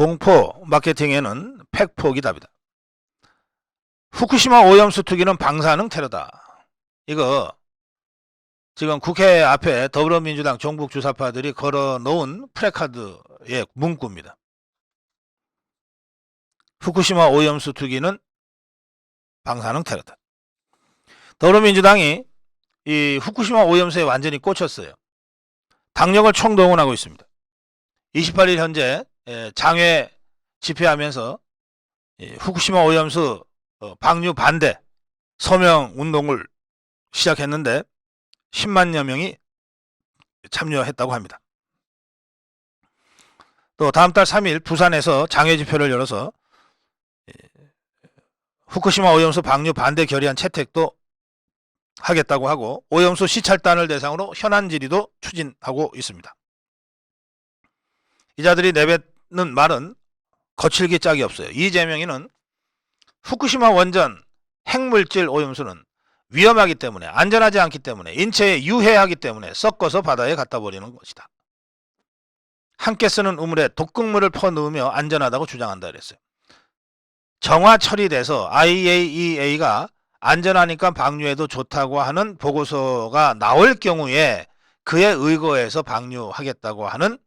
공포 마케팅에는 팩폭이 답이다. 후쿠시마 오염수 투기는 방사능 테러다. 이거 지금 국회 앞에 더불어민주당 종북 주사파들이 걸어놓은 프래카드의 문구입니다. 후쿠시마 오염수 투기는 방사능 테러다. 더불어민주당이 이 후쿠시마 오염수에 완전히 꽂혔어요. 당력을 총동원하고 있습니다. 28일 현재 장외 집회하면서 후쿠시마 오염수 방류 반대 서명 운동을 시작했는데 10만여 명이 참여했다고 합니다. 또 다음 달 3일 부산에서 장외 집회를 열어서 후쿠시마 오염수 방류 반대 결의안 채택도 하겠다고 하고 오염수 시찰단을 대상으로 현안 질의도 추진하고 있습니다. 이자들이 내뱉는 말은 거칠기 짝이 없어요. 이재명이는 후쿠시마 원전 핵물질 오염수는 위험하기 때문에 안전하지 않기 때문에 인체에 유해하기 때문에 섞어서 바다에 갖다 버리는 것이다. 함께 쓰는 우물에 독극물을 퍼넣으며 안전하다고 주장한다 그랬어요. 정화 처리돼서 IAEA가 안전하니까 방류해도 좋다고 하는 보고서가 나올 경우에 그에 의거해서 방류하겠다고 하는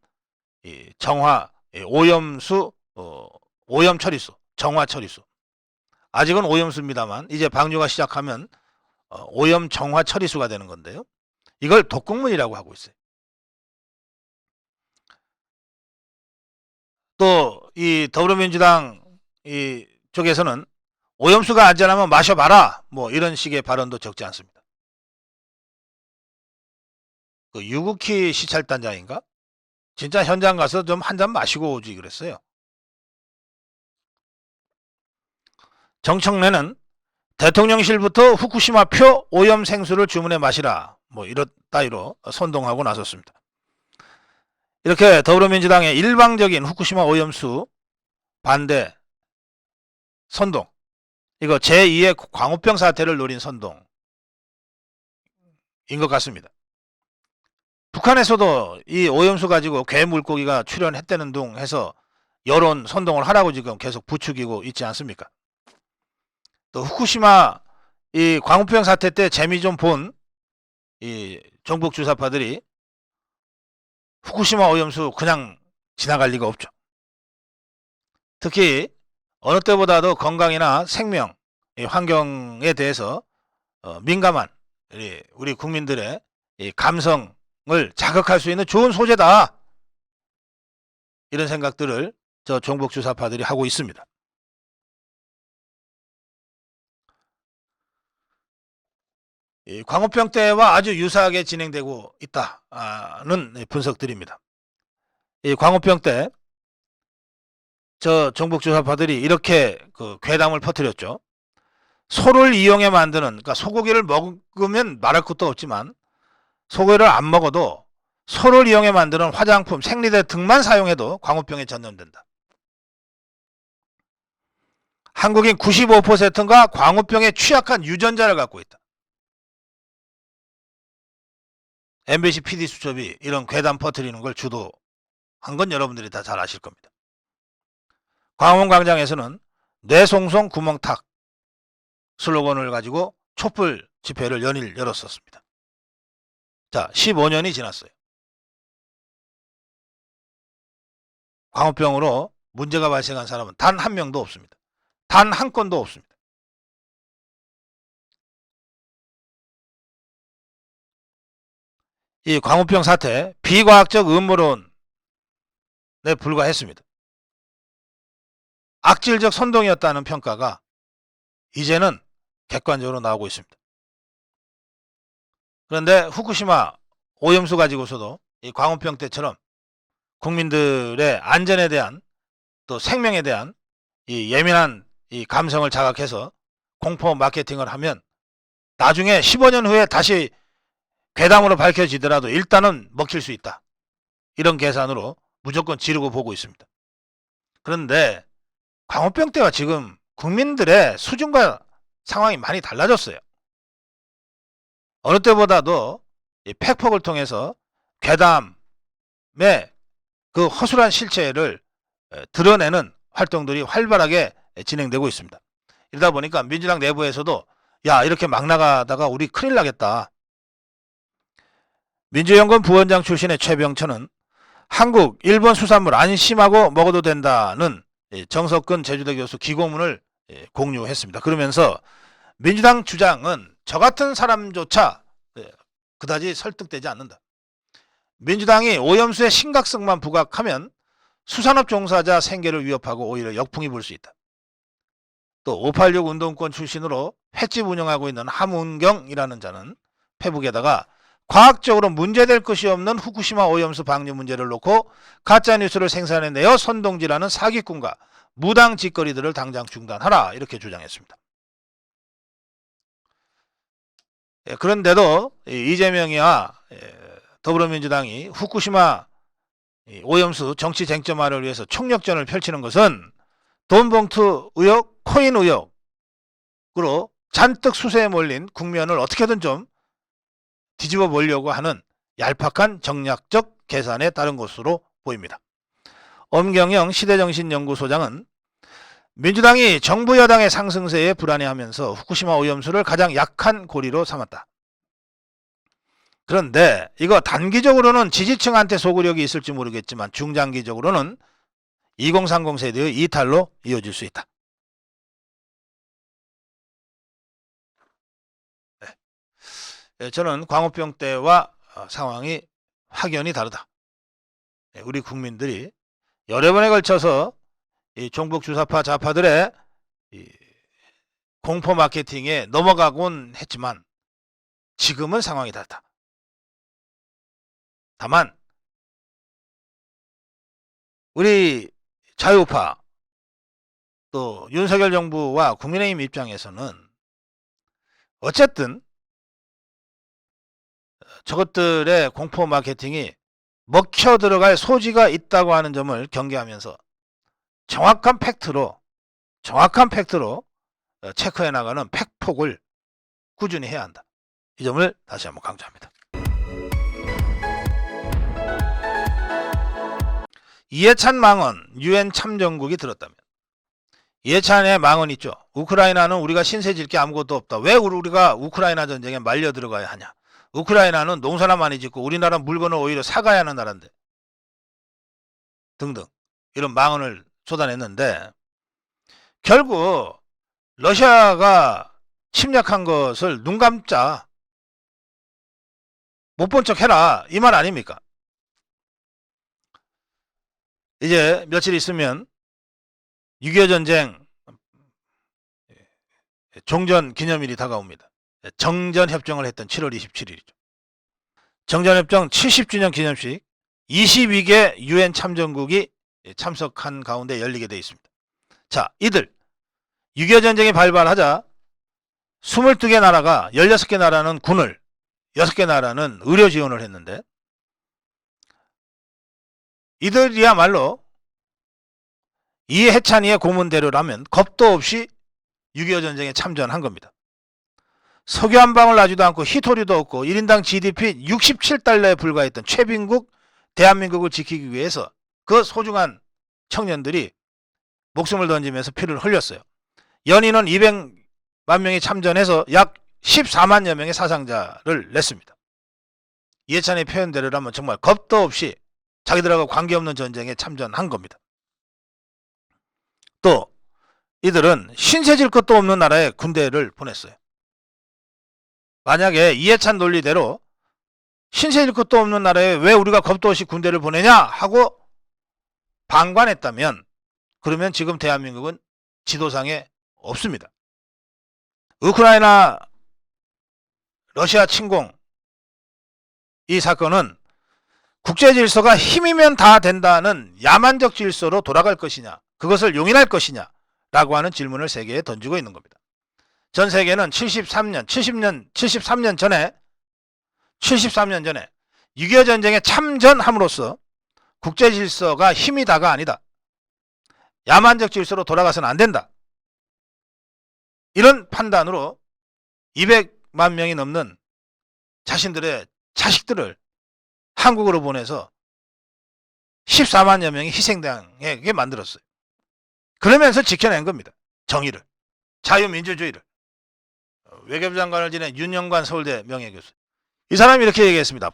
정화 오염수 오염 처리수 정화 처리수 아직은 오염수입니다만 이제 방류가 시작하면 오염 정화 처리수가 되는 건데요. 이걸 독극물이라고 하고 있어요. 또 이 더불어민주당 이 쪽에서는 오염수가 안전하면 마셔봐라 뭐 이런 식의 발언도 적지 않습니다. 그 유국희 시찰단장인가? 진짜 현장 가서 좀 한 잔 마시고 오지 그랬어요. 정청래는 대통령실부터 후쿠시마 표 오염 생수를 주문해 마시라 뭐 이런 따위로 선동하고 나섰습니다. 이렇게 더불어민주당의 일방적인 후쿠시마 오염수 반대 선동, 이거 제2의 광우병 사태를 노린 선동인 것 같습니다. 북한에서도 이 오염수 가지고 괴 물고기가 출현했다는 둥 해서 여론 선동을 하라고 지금 계속 부추기고 있지 않습니까? 또 후쿠시마 이 광우병 사태 때 재미 좀 본 이 종북 주사파들이 후쿠시마 오염수 그냥 지나갈 리가 없죠. 특히 어느 때보다도 건강이나 생명, 환경에 대해서 민감한 우리 국민들의 감성을 자극할 수 있는 좋은 소재다. 이런 생각들을 저 종북 주사파들이 하고 있습니다. 이 광우병 때와 아주 유사하게 진행되고 있다는 분석들입니다. 이 광우병 때 저 종북 주사파들이 이렇게 그 괴담을 퍼뜨렸죠. 소를 이용해 만드는, 그러니까 소고기를 먹으면 말할 것도 없지만 소고기를 안 먹어도 소를 이용해 만드는 화장품, 생리대 등만 사용해도 광우병에 전염된다. 한국인 95%가 광우병에 취약한 유전자를 갖고 있다. MBC PD 수첩이 이런 괴담 퍼뜨리는 걸 주도한 건 여러분들이 다 잘 아실 겁니다. 광화문광장에서는 뇌송송 구멍탁 슬로건을 가지고 촛불 집회를 연일 열었었습니다. 자, 15년이 지났어요. 광우병으로 문제가 발생한 사람은 단 한 명도 없습니다. 단 한 건도 없습니다. 이 광우병 사태 비과학적 음모론에 불과했습니다. 악질적 선동이었다는 평가가 이제는 객관적으로 나오고 있습니다. 그런데 후쿠시마 오염수 가지고서도 이 광우병 때처럼 국민들의 안전에 대한 또 생명에 대한 이 예민한 이 감성을 자극해서 공포 마케팅을 하면 나중에 15년 후에 다시 괴담으로 밝혀지더라도 일단은 먹힐 수 있다. 이런 계산으로 무조건 지르고 보고 있습니다. 그런데 광우병 때와 지금 국민들의 수준과 상황이 많이 달라졌어요. 어느 때보다도 이 팩폭을 통해서 괴담의 그 허술한 실체를 드러내는 활동들이 활발하게 진행되고 있습니다. 이러다 보니까 민주당 내부에서도 야, 이렇게 막 나가다가 우리 큰일 나겠다. 민주연구원 부원장 출신의 최병천은 한국, 일본 수산물 안심하고 먹어도 된다는 정석근 제주대 교수 기고문을 공유했습니다. 그러면서 민주당 주장은 저 같은 사람조차 그다지 설득되지 않는다. 민주당이 오염수의 심각성만 부각하면 수산업 종사자 생계를 위협하고 오히려 역풍이 불 수 있다. 또 586 운동권 출신으로 횟집 운영하고 있는 함운경이라는 자는 페북에다가 과학적으로 문제될 것이 없는 후쿠시마 오염수 방류 문제를 놓고 가짜뉴스를 생산해내어 선동질하는 사기꾼과 무당 짓거리들을 당장 중단하라 이렇게 주장했습니다. 그런데도 이재명이와 더불어민주당이 후쿠시마 오염수 정치 쟁점화를 위해서 총력전을 펼치는 것은 돈봉투 의혹, 코인 의혹으로 잔뜩 수세에 몰린 국면을 어떻게든 좀 뒤집어 보려고 하는 얄팍한 정략적 계산에 따른 것으로 보입니다. 엄경영 시대정신연구소장은 민주당이 정부 여당의 상승세에 불안해하면서 후쿠시마 오염수를 가장 약한 고리로 삼았다. 그런데 이거 단기적으로는 지지층한테 소구력이 있을지 모르겠지만 중장기적으로는 2030 세대의 이탈로 이어질 수 있다. 저는 광우병 때와 상황이 확연히 다르다. 우리 국민들이 여러 번에 걸쳐서 이 종북 주사파 좌파들의 공포 마케팅에 넘어가곤 했지만 지금은 상황이 다르다. 다만 우리 자유파 또 윤석열 정부와 국민의힘 입장에서는 어쨌든 저것들의 공포 마케팅이 먹혀 들어갈 소지가 있다고 하는 점을 경계하면서 정확한 팩트로 체크해 나가는 팩폭을 꾸준히 해야 한다. 이 점을 다시 한번 강조합니다. 이해찬 망언, 유엔 참전국이 들었다면 이해찬의 망언 있죠. 우크라이나는 우리가 신세 질 게 아무것도 없다. 왜 우리가 우크라이나 전쟁에 말려 들어가야 하냐. 우크라이나는 농사나 많이 짓고 우리나라 물건을 오히려 사가야 하는 나라인데 등등 이런 망언을 쏟아냈는데 결국 러시아가 침략한 것을 눈 감자 못 본 척 해라 이 말 아닙니까? 이제 며칠 있으면 6.25 전쟁 종전 기념일이 다가옵니다. 정전협정을 했던 7월 27일이죠. 정전협정 70주년 기념식 22개 유엔 참전국이 참석한 가운데 열리게 되어 있습니다. 자, 이들 6.25 전쟁이 발발하자 22개 나라가 16개 나라는 군을 6개 나라는 의료 지원을 했는데 이들이야말로 이해찬이의 고문대로라면 겁도 없이 6.25 전쟁에 참전한 겁니다. 석유 한 방울 나지도 않고 히토리도 없고 1인당 GDP 67달러에 불과했던 최빈국 대한민국을 지키기 위해서 그 소중한 청년들이 목숨을 던지면서 피를 흘렸어요. 연인은 200만 명이 참전해서 약 14만여 명의 사상자를 냈습니다. 이해찬의 표현대로라면 정말 겁도 없이 자기들하고 관계없는 전쟁에 참전한 겁니다. 또 이들은 신세질 것도 없는 나라에 군대를 보냈어요. 만약에 이해찬 논리대로 신세질 것도 없는 나라에 왜 우리가 겁도 없이 군대를 보내냐 하고 방관했다면 그러면 지금 대한민국은 지도상에 없습니다. 우크라이나 러시아 침공 이 사건은 국제 질서가 힘이면 다 된다는 야만적 질서로 돌아갈 것이냐 그것을 용인할 것이냐 라고 하는 질문을 세계에 던지고 있는 겁니다. 전 세계는 73년 전에 6.25 전쟁에 참전함으로써 국제 질서가 힘이 다가 아니다. 야만적 질서로 돌아가서는 안 된다. 이런 판단으로 200만 명이 넘는 자신들의 자식들을 한국으로 보내서 14만여 명이 희생당하게 만들었어요. 그러면서 지켜낸 겁니다. 정의를, 자유민주주의를. 외교부 장관을 지낸 윤영관 서울대 명예교수. 이 사람이 이렇게 얘기했습니다.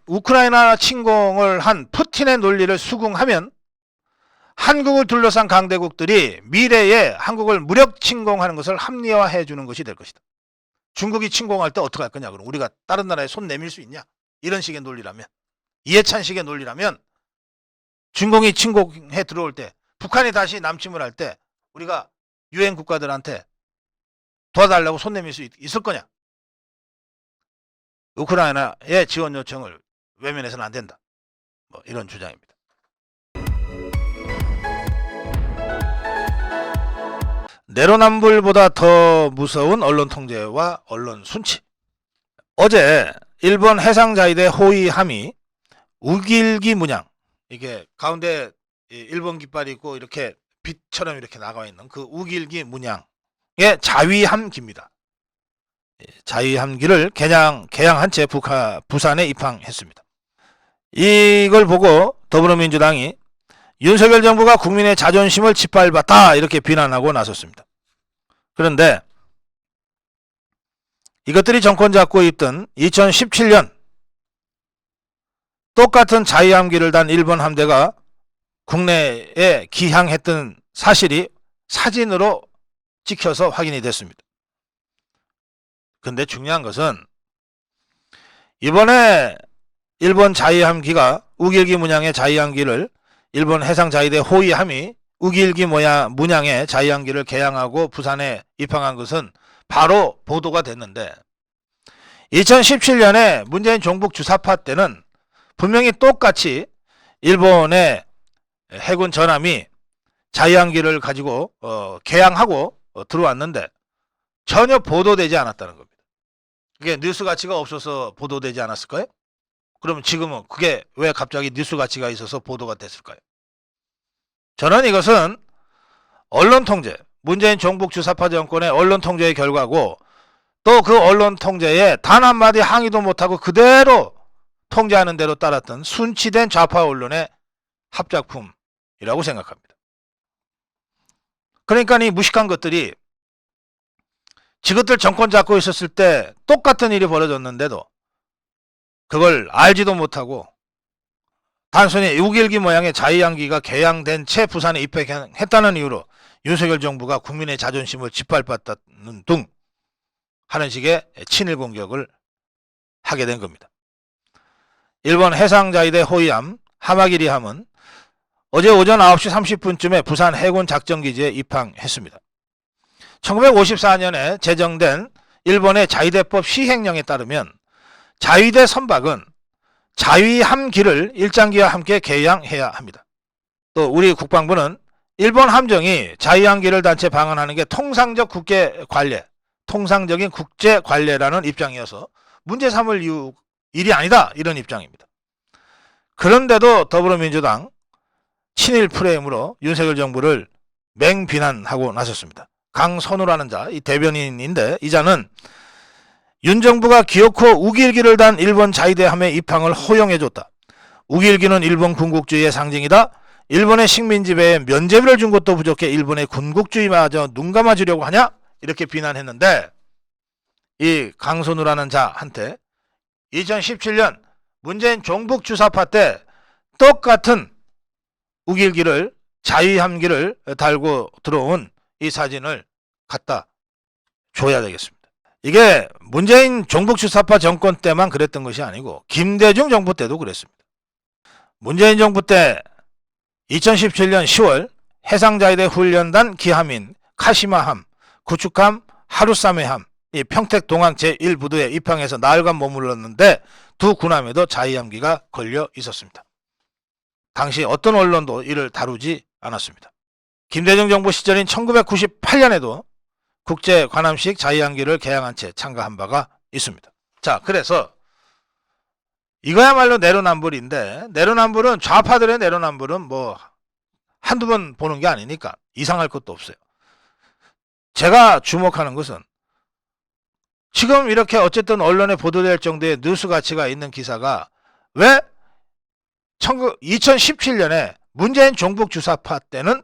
우크라이나 침공을 한 푸틴의 논리를 수긍하면 한국을 둘러싼 강대국들이 미래에 한국을 무력 침공하는 것을 합리화해 주는 것이 될 것이다. 중국이 침공할 때 어떻게 할 거냐? 그럼 우리가 다른 나라에 손 내밀 수 있냐? 이런 식의 논리라면, 이해찬식의 논리라면 중공이 침공해 들어올 때, 북한이 다시 남침을 할 때 우리가 유엔 국가들한테 도와달라고 손 내밀 수 있을 거냐? 우크라이나의 지원 요청을 외면해서는 안 된다. 뭐 이런 주장입니다. 내로남불보다 더 무서운 언론 통제와 언론 순치. 어제 일본 해상자위대 호위함이 우길기 문양, 이게 가운데 일본 깃발이 있고 이렇게 빛처럼 이렇게 나가 있는 그 우길기 문양의 자위함기입니다. 자위함기를 개양한 채 부산에 입항했습니다. 이걸 보고 더불어민주당이 윤석열 정부가 국민의 자존심을 짓밟았다 이렇게 비난하고 나섰습니다. 그런데 이것들이 정권 잡고 있던 2017년 똑같은 자위함기를 단 일본 함대가 국내에 기항했던 사실이 사진으로 찍혀서 확인이 됐습니다. 근데 중요한 것은 이번에 일본 자위함기가 우길기 문양의 자위함기를 일본 해상자위대 호위함이 우길기 문양의 자위함기를 개양하고 부산에 입항한 것은 바로 보도가 됐는데 2017년에 문재인 종북 주사파 때는 분명히 똑같이 일본의 해군 전함이 자위함기를 가지고 개양하고 들어왔는데 전혀 보도되지 않았다는 겁니다. 그게 뉴스 가치가 없어서 보도되지 않았을까요? 그러면 지금은 그게 왜 갑자기 뉴스 가치가 있어서 보도가 됐을까요? 저는 이것은 언론 통제, 문재인 종북 주사파 정권의 언론 통제의 결과고 또 그 언론 통제에 단 한마디 항의도 못하고 그대로 통제하는 대로 따랐던 순치된 좌파 언론의 합작품이라고 생각합니다. 그러니까 이 무식한 것들이 지것들 정권 잡고 있었을 때 똑같은 일이 벌어졌는데도 그걸 알지도 못하고 단순히 우길기 모양의 자위함기가 개양된 채 부산에 입항했다는 이유로 윤석열 정부가 국민의 자존심을 짓밟았다는 등 하는 식의 친일 공격을 하게 된 겁니다. 일본 해상자위대 호위함 하마기리함은 어제 오전 9시 30분쯤에 부산 해군 작전기지에 입항했습니다. 1954년에 제정된 일본의 자위대법 시행령에 따르면 자위대 선박은 자위함기를 일장기와 함께 개양해야 합니다. 또 우리 국방부는 일본 함정이 자위함기를 단체 방한하는 게 통상적인 국제 관례라는 입장이어서 문제 삼을 일이 아니다 이런 입장입니다. 그런데도 더불어민주당 친일 프레임으로 윤석열 정부를 맹비난하고 나섰습니다. 강선우라는 자, 이 대변인인데 이 자는 윤 정부가 기어코 우길기를 단 일본 자위대함의 입항을 허용해줬다. 우길기는 일본 군국주의의 상징이다. 일본의 식민지배에 면제비를 준 것도 부족해 일본의 군국주의마저 눈감아주려고 하냐? 이렇게 비난했는데 이 강선우라는 자한테 2017년 문재인 종북 주사파 때 똑같은 우길기를 자위함기를 달고 들어온 이 사진을 갖다 줘야 되겠습니다. 이게 문재인 종북 주사파 정권 때만 그랬던 것이 아니고 김대중 정부 때도 그랬습니다. 문재인 정부 때 2017년 10월 해상자위대 훈련단 기함인 카시마함, 구축함, 하루사메함, 이 평택 동항 제1부두에 입항해서 나흘간 머물렀는데 두 군함에도 자위함기가 걸려 있었습니다. 당시 어떤 언론도 이를 다루지 않았습니다. 김대중 정부 시절인 1998년에도 국제 관함식 자위함기를 개양한 채 참가한 바가 있습니다. 자, 그래서 이거야말로 내로남불인데 내로남불은 좌파들의 내로남불은 뭐 한두 번 보는 게 아니니까 이상할 것도 없어요. 제가 주목하는 것은 지금 이렇게 어쨌든 언론에 보도될 정도의 뉴스 가치가 있는 기사가 왜 2017년에 문재인 종북 주사파 때는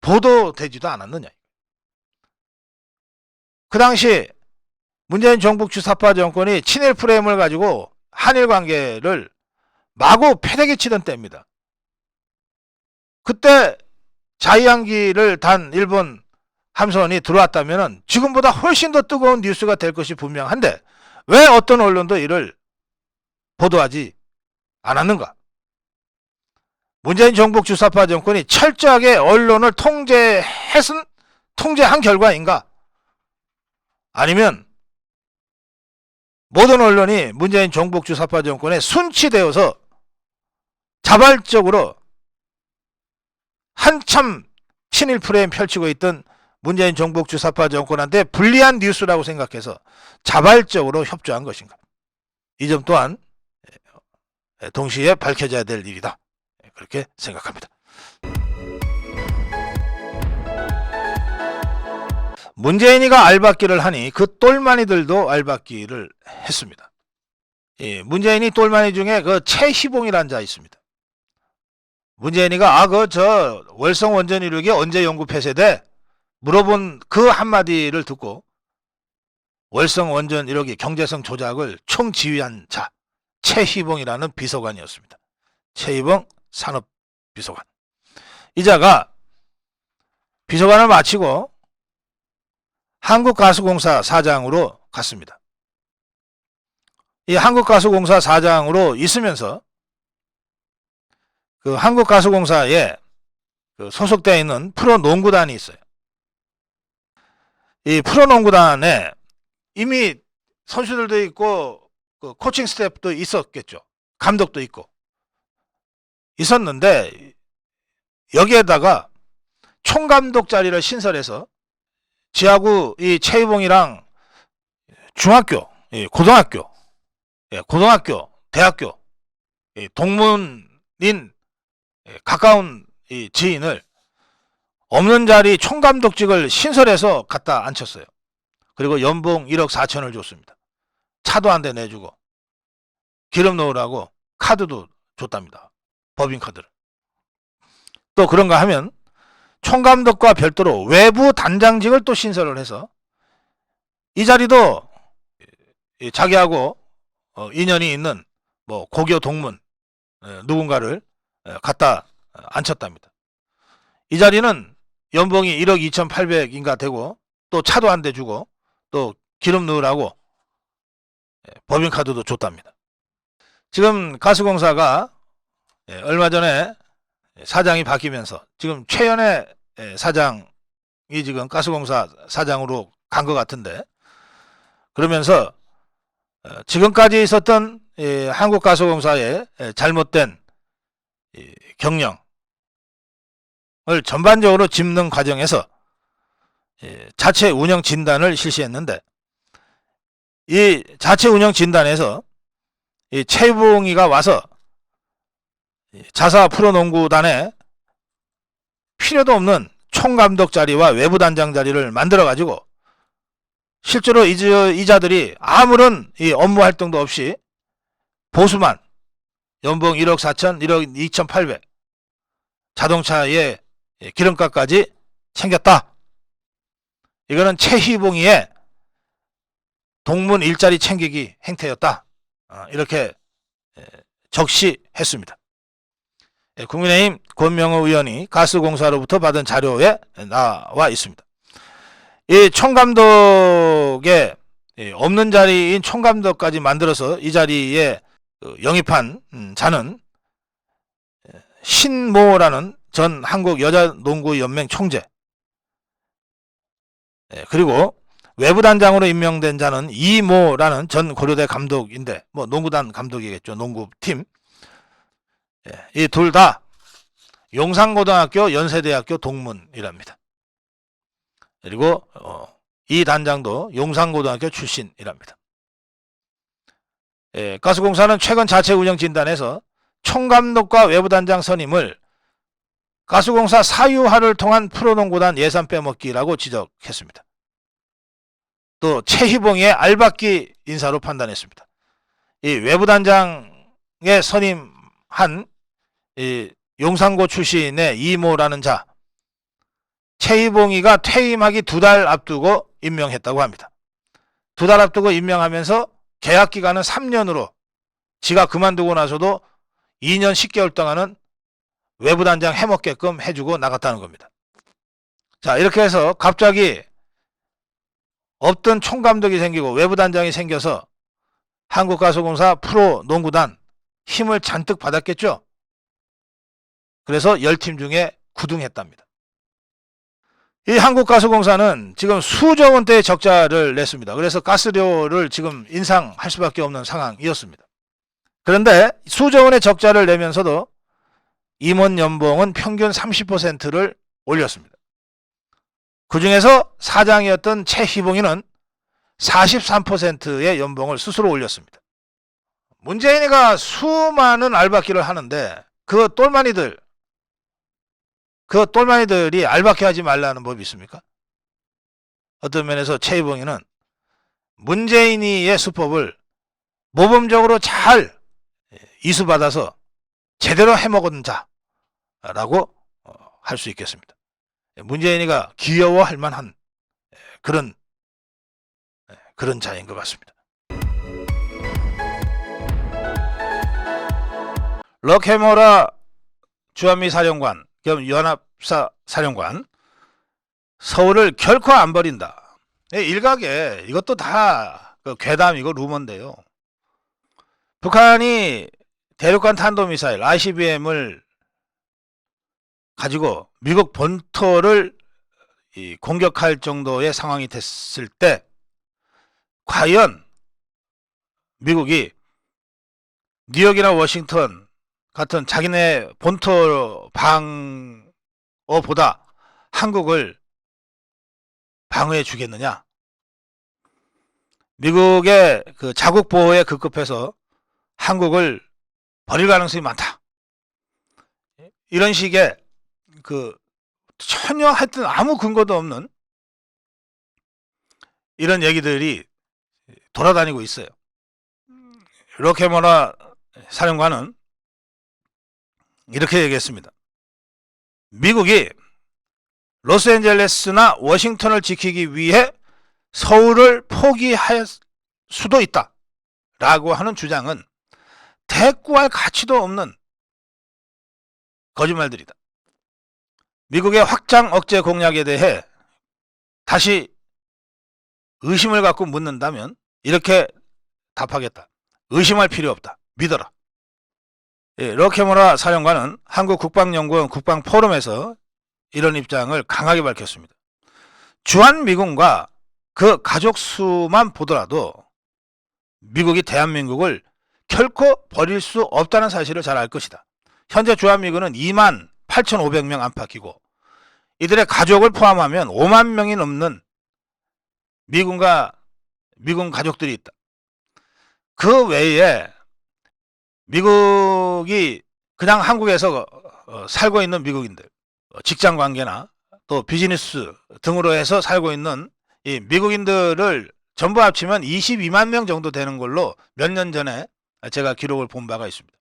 보도되지도 않았느냐. 그 당시 문재인 종북 주사파 정권이 친일 프레임을 가지고 한일 관계를 마구 패대기 치던 때입니다. 그때 자이항기를 단 일본 함선이 들어왔다면 지금보다 훨씬 더 뜨거운 뉴스가 될 것이 분명한데 왜 어떤 언론도 이를 보도하지 않았는가? 문재인 종북 주사파 정권이 철저하게 언론을 통제한 결과인가? 아니면 모든 언론이 문재인 종북 주사파 정권에 순치되어서 자발적으로 한참 친일 프레임 펼치고 있던 문재인 종북 주사파 정권한테 불리한 뉴스라고 생각해서 자발적으로 협조한 것인가? 이 점 또한 동시에 밝혀져야 될 일이다. 그렇게 생각합니다. 문재인이가 알박기를 하니 그 똘마니들도 알박기를 했습니다. 문재인이 똘마니 중에 그 최희봉이라는 자 있습니다. 문재인이가 저 월성 원전 이륙이 언제 연구 폐쇄돼? 물어본 그 한마디를 듣고 월성 원전 이륙이 경제성 조작을 총지휘한 자 최희봉이라는 비서관이었습니다. 최희봉 산업비서관. 이 자가 비서관을 마치고 한국가스공사 사장으로 갔습니다. 이 한국가스공사 사장으로 있으면서 그 한국가스공사에 소속되어 있는 프로농구단이 있어요. 이 프로농구단에 이미 선수들도 있고 그 코칭 스태프도 있었겠죠. 감독도 있고 있었는데 여기에다가 총감독 자리를 신설해서 지하구 이 최희봉이랑 중학교, 고등학교, 대학교 동문인 가까운 이 지인을 없는 자리 총감독직을 신설해서 갖다 앉혔어요. 그리고 연봉 1억 4천을 줬습니다. 차도 한 대 내주고 기름 넣으라고 카드도 줬답니다. 법인카드를. 또 그런가 하면 총감독과 별도로 외부 단장직을 또 신설을 해서 이 자리도 자기하고 인연이 있는 뭐 고교 동문 누군가를 갖다 앉혔답니다. 이 자리는 연봉이 1억 2,800인가 되고 또 차도 한 대 주고 또 기름 넣으라고 법인카드도 줬답니다. 지금 가스공사가 얼마 전에 사장이 바뀌면서 지금 최연애 사장이 지금 가스공사 사장으로 간 것 같은데 그러면서 지금까지 있었던 한국가스공사의 잘못된 경영을 전반적으로 짚는 과정에서 자체 운영 진단을 실시했는데 이 자체 운영 진단에서 이 최희봉이가 와서 자사 프로농구단에 필요도 없는 총감독 자리와 외부 단장 자리를 만들어 가지고 실제로 이 자들이 아무런 이 업무 활동도 없이 보수만 연봉 1억 4천, 1억 2,800 자동차에 기름값까지 챙겼다. 이거는 최희봉이의 동문 일자리 챙기기 행태였다. 이렇게 적시했습니다. 국민의힘 권명호 의원이 가스공사로부터 받은 자료에 나와 있습니다. 이 총감독에 없는 자리인 총감독까지 만들어서 이 자리에 영입한 자는 신모라는 전 한국여자농구연맹 총재, 그리고 외부단장으로 임명된 자는 이모라는 전 고려대 감독인데 뭐 농구단 감독이겠죠. 농구팀. 이 둘 다 용산고등학교 연세대학교 동문이랍니다. 그리고 이 단장도 용산고등학교 출신이랍니다. 가스공사는 최근 자체 운영 진단에서 총감독과 외부단장 선임을 가스공사 사유화를 통한 프로농구단 예산 빼먹기라고 지적했습니다. 또 최희봉의 알박기 인사로 판단했습니다. 이 외부단장에 선임한 이 용산고 출신의 이모라는 자 최희봉이가 퇴임하기 2달 앞두고 임명했다고 합니다. 2달 앞두고 임명하면서 계약 기간은 3년으로 지가 그만두고 나서도 2년 10개월 동안은 외부 단장 해먹게끔 해주고 나갔다는 겁니다. 자, 이렇게 해서 갑자기 없던 총감독이 생기고 외부 단장이 생겨서 한국가수공사 프로 농구단 힘을 잔뜩 받았겠죠. 그래서 10팀 중에 9등했답니다. 이 한국가스공사는 지금 수조 원대의 적자를 냈습니다. 그래서 가스료를 지금 인상할 수밖에 없는 상황이었습니다. 그런데 수조 원의 적자를 내면서도 임원 연봉은 평균 30%를 올렸습니다. 그 중에서 사장이었던 최희봉이는 43%의 연봉을 스스로 올렸습니다. 문재인이가 수많은 알바끼를 하는데 그 똘마니들이 알바끼 하지 말라는 법이 있습니까? 어떤 면에서 최희봉이는 문재인이의 수법을 모범적으로 잘 이수받아서 제대로 해먹은 자라고 할 수 있겠습니다. 문재인이가 귀여워할 만한 그런 자인 것 같습니다. 럭해머라 주한미 사령관 겸 연합사 사령관 서울을 결코 안 버린다. 일각에 이것도 다 괴담이고 루머인데요. 북한이 대륙간 탄도미사일 ICBM을 가지고 미국 본토를 공격할 정도의 상황이 됐을 때 과연 미국이 뉴욕이나 워싱턴 같은 자기네 본토 방어보다 한국을 방어해 주겠느냐? 미국의 그 자국 보호에 급급해서 한국을 버릴 가능성이 많다. 이런 식의 전혀 하여튼 아무 근거도 없는 이런 얘기들이 돌아다니고 있어요. 럭해머라 사령관은 이렇게 얘기했습니다. 미국이 로스앤젤레스나 워싱턴을 지키기 위해 서울을 포기할 수도 있다 라고 하는 주장은 대꾸할 가치도 없는 거짓말들이다. 미국의 확장 억제 공약에 대해 다시 의심을 갖고 묻는다면 이렇게 답하겠다. 의심할 필요 없다. 믿어라. 럭해머라 사령관은 한국국방연구원 국방포럼에서 이런 입장을 강하게 밝혔습니다. 주한미군과 그 가족 수만 보더라도 미국이 대한민국을 결코 버릴 수 없다는 사실을 잘 알 것이다. 현재 주한미군은 28,500명 안팎이고 이들의 가족을 포함하면 5만 명이 넘는 미군과 미군 가족들이 있다. 그 외에 미국이 그냥 한국에서 살고 있는 미국인들, 직장 관계나 또 비즈니스 등으로 해서 살고 있는 이 미국인들을 전부 합치면 22만 명 정도 되는 걸로 몇 년 전에 제가 기록을 본 바가 있습니다.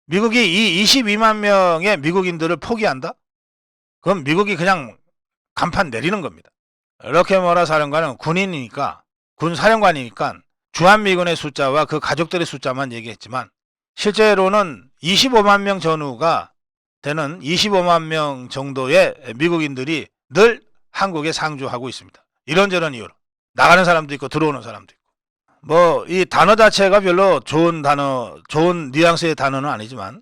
미국이 이 22만 명의 미국인들을 포기한다? 그럼 미국이 그냥 간판 내리는 겁니다. 럭해머라 사령관은 군인이니까, 군 사령관이니까 주한미군의 숫자와 그 가족들의 숫자만 얘기했지만 실제로는 25만 명 전후가 되는 25만 명 정도의 미국인들이 늘 한국에 상주하고 있습니다. 이런저런 이유로 나가는 사람도 있고 들어오는 사람도 있고 뭐 이 단어 자체가 별로 좋은 뉘앙스의 단어는 아니지만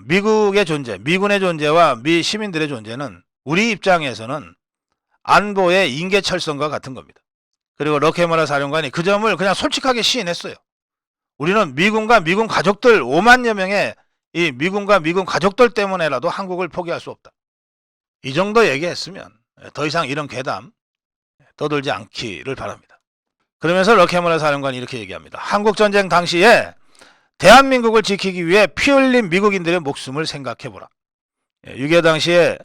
미국의 존재, 미군의 존재와 미 시민들의 존재는 우리 입장에서는 안보의 인계철선과 같은 겁니다. 그리고 럭해머라 사령관이 그 점을 그냥 솔직하게 시인했어요. 우리는 미군과 미군 가족들 5만여 명의 이 미군과 미군 가족들 때문에라도 한국을 포기할 수 없다. 이 정도 얘기했으면 더 이상 이런 괴담 떠돌지 않기를 바랍니다. 그러면서 럭해머라 사령관이 이렇게 얘기합니다. 한국전쟁 당시에 대한민국을 지키기 위해 피 흘린 미국인들의 목숨을 생각해보라. 6.25 당시에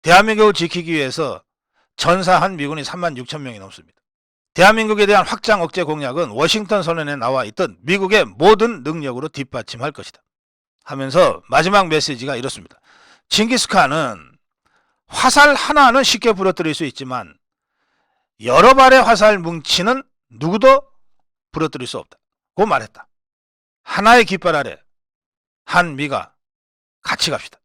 대한민국을 지키기 위해서 전사한 미군이 3만 6천 명이 넘습니다. 대한민국에 대한 확장 억제 공약은 워싱턴 선언에 나와 있던 미국의 모든 능력으로 뒷받침할 것이다. 하면서 마지막 메시지가 이렇습니다. 징기스칸은 화살 하나는 쉽게 부러뜨릴 수 있지만 여러 발의 화살 뭉치는 누구도 부러뜨릴 수 없다. 고 말했다. 하나의 깃발 아래 한미가 같이 갑시다.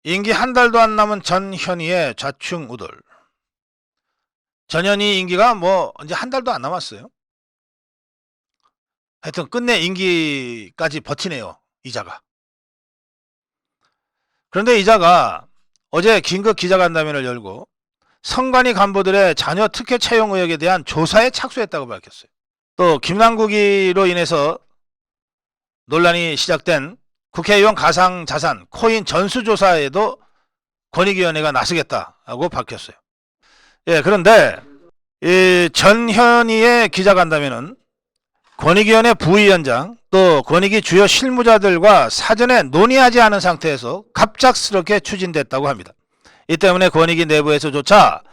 임기 한 달도 안 남은 전현희의 좌충우돌. 전현희 임기가 이제 한 달도 안 남았어요. 하여튼 끝내 임기까지 버티네요, 이자가. 그런데 이자가 어제 긴급 기자간담회를 열고 선관위 간부들의 자녀 특혜 채용 의혹에 대한 조사에 착수했다고 밝혔어요. 또 김남국이로 인해서 논란이 시작된 국회의원 가상자산 코인 전수조사에도 권익위원회가 나서겠다고 밝혔어요. 예, 그런데 이 전현희의 기자간담회는 권익위원회 부위원장 또 권익위 주요 실무자들과 사전에 논의하지 않은 상태에서 갑작스럽게 추진됐다고 합니다. 이 때문에 권익위 내부에서조차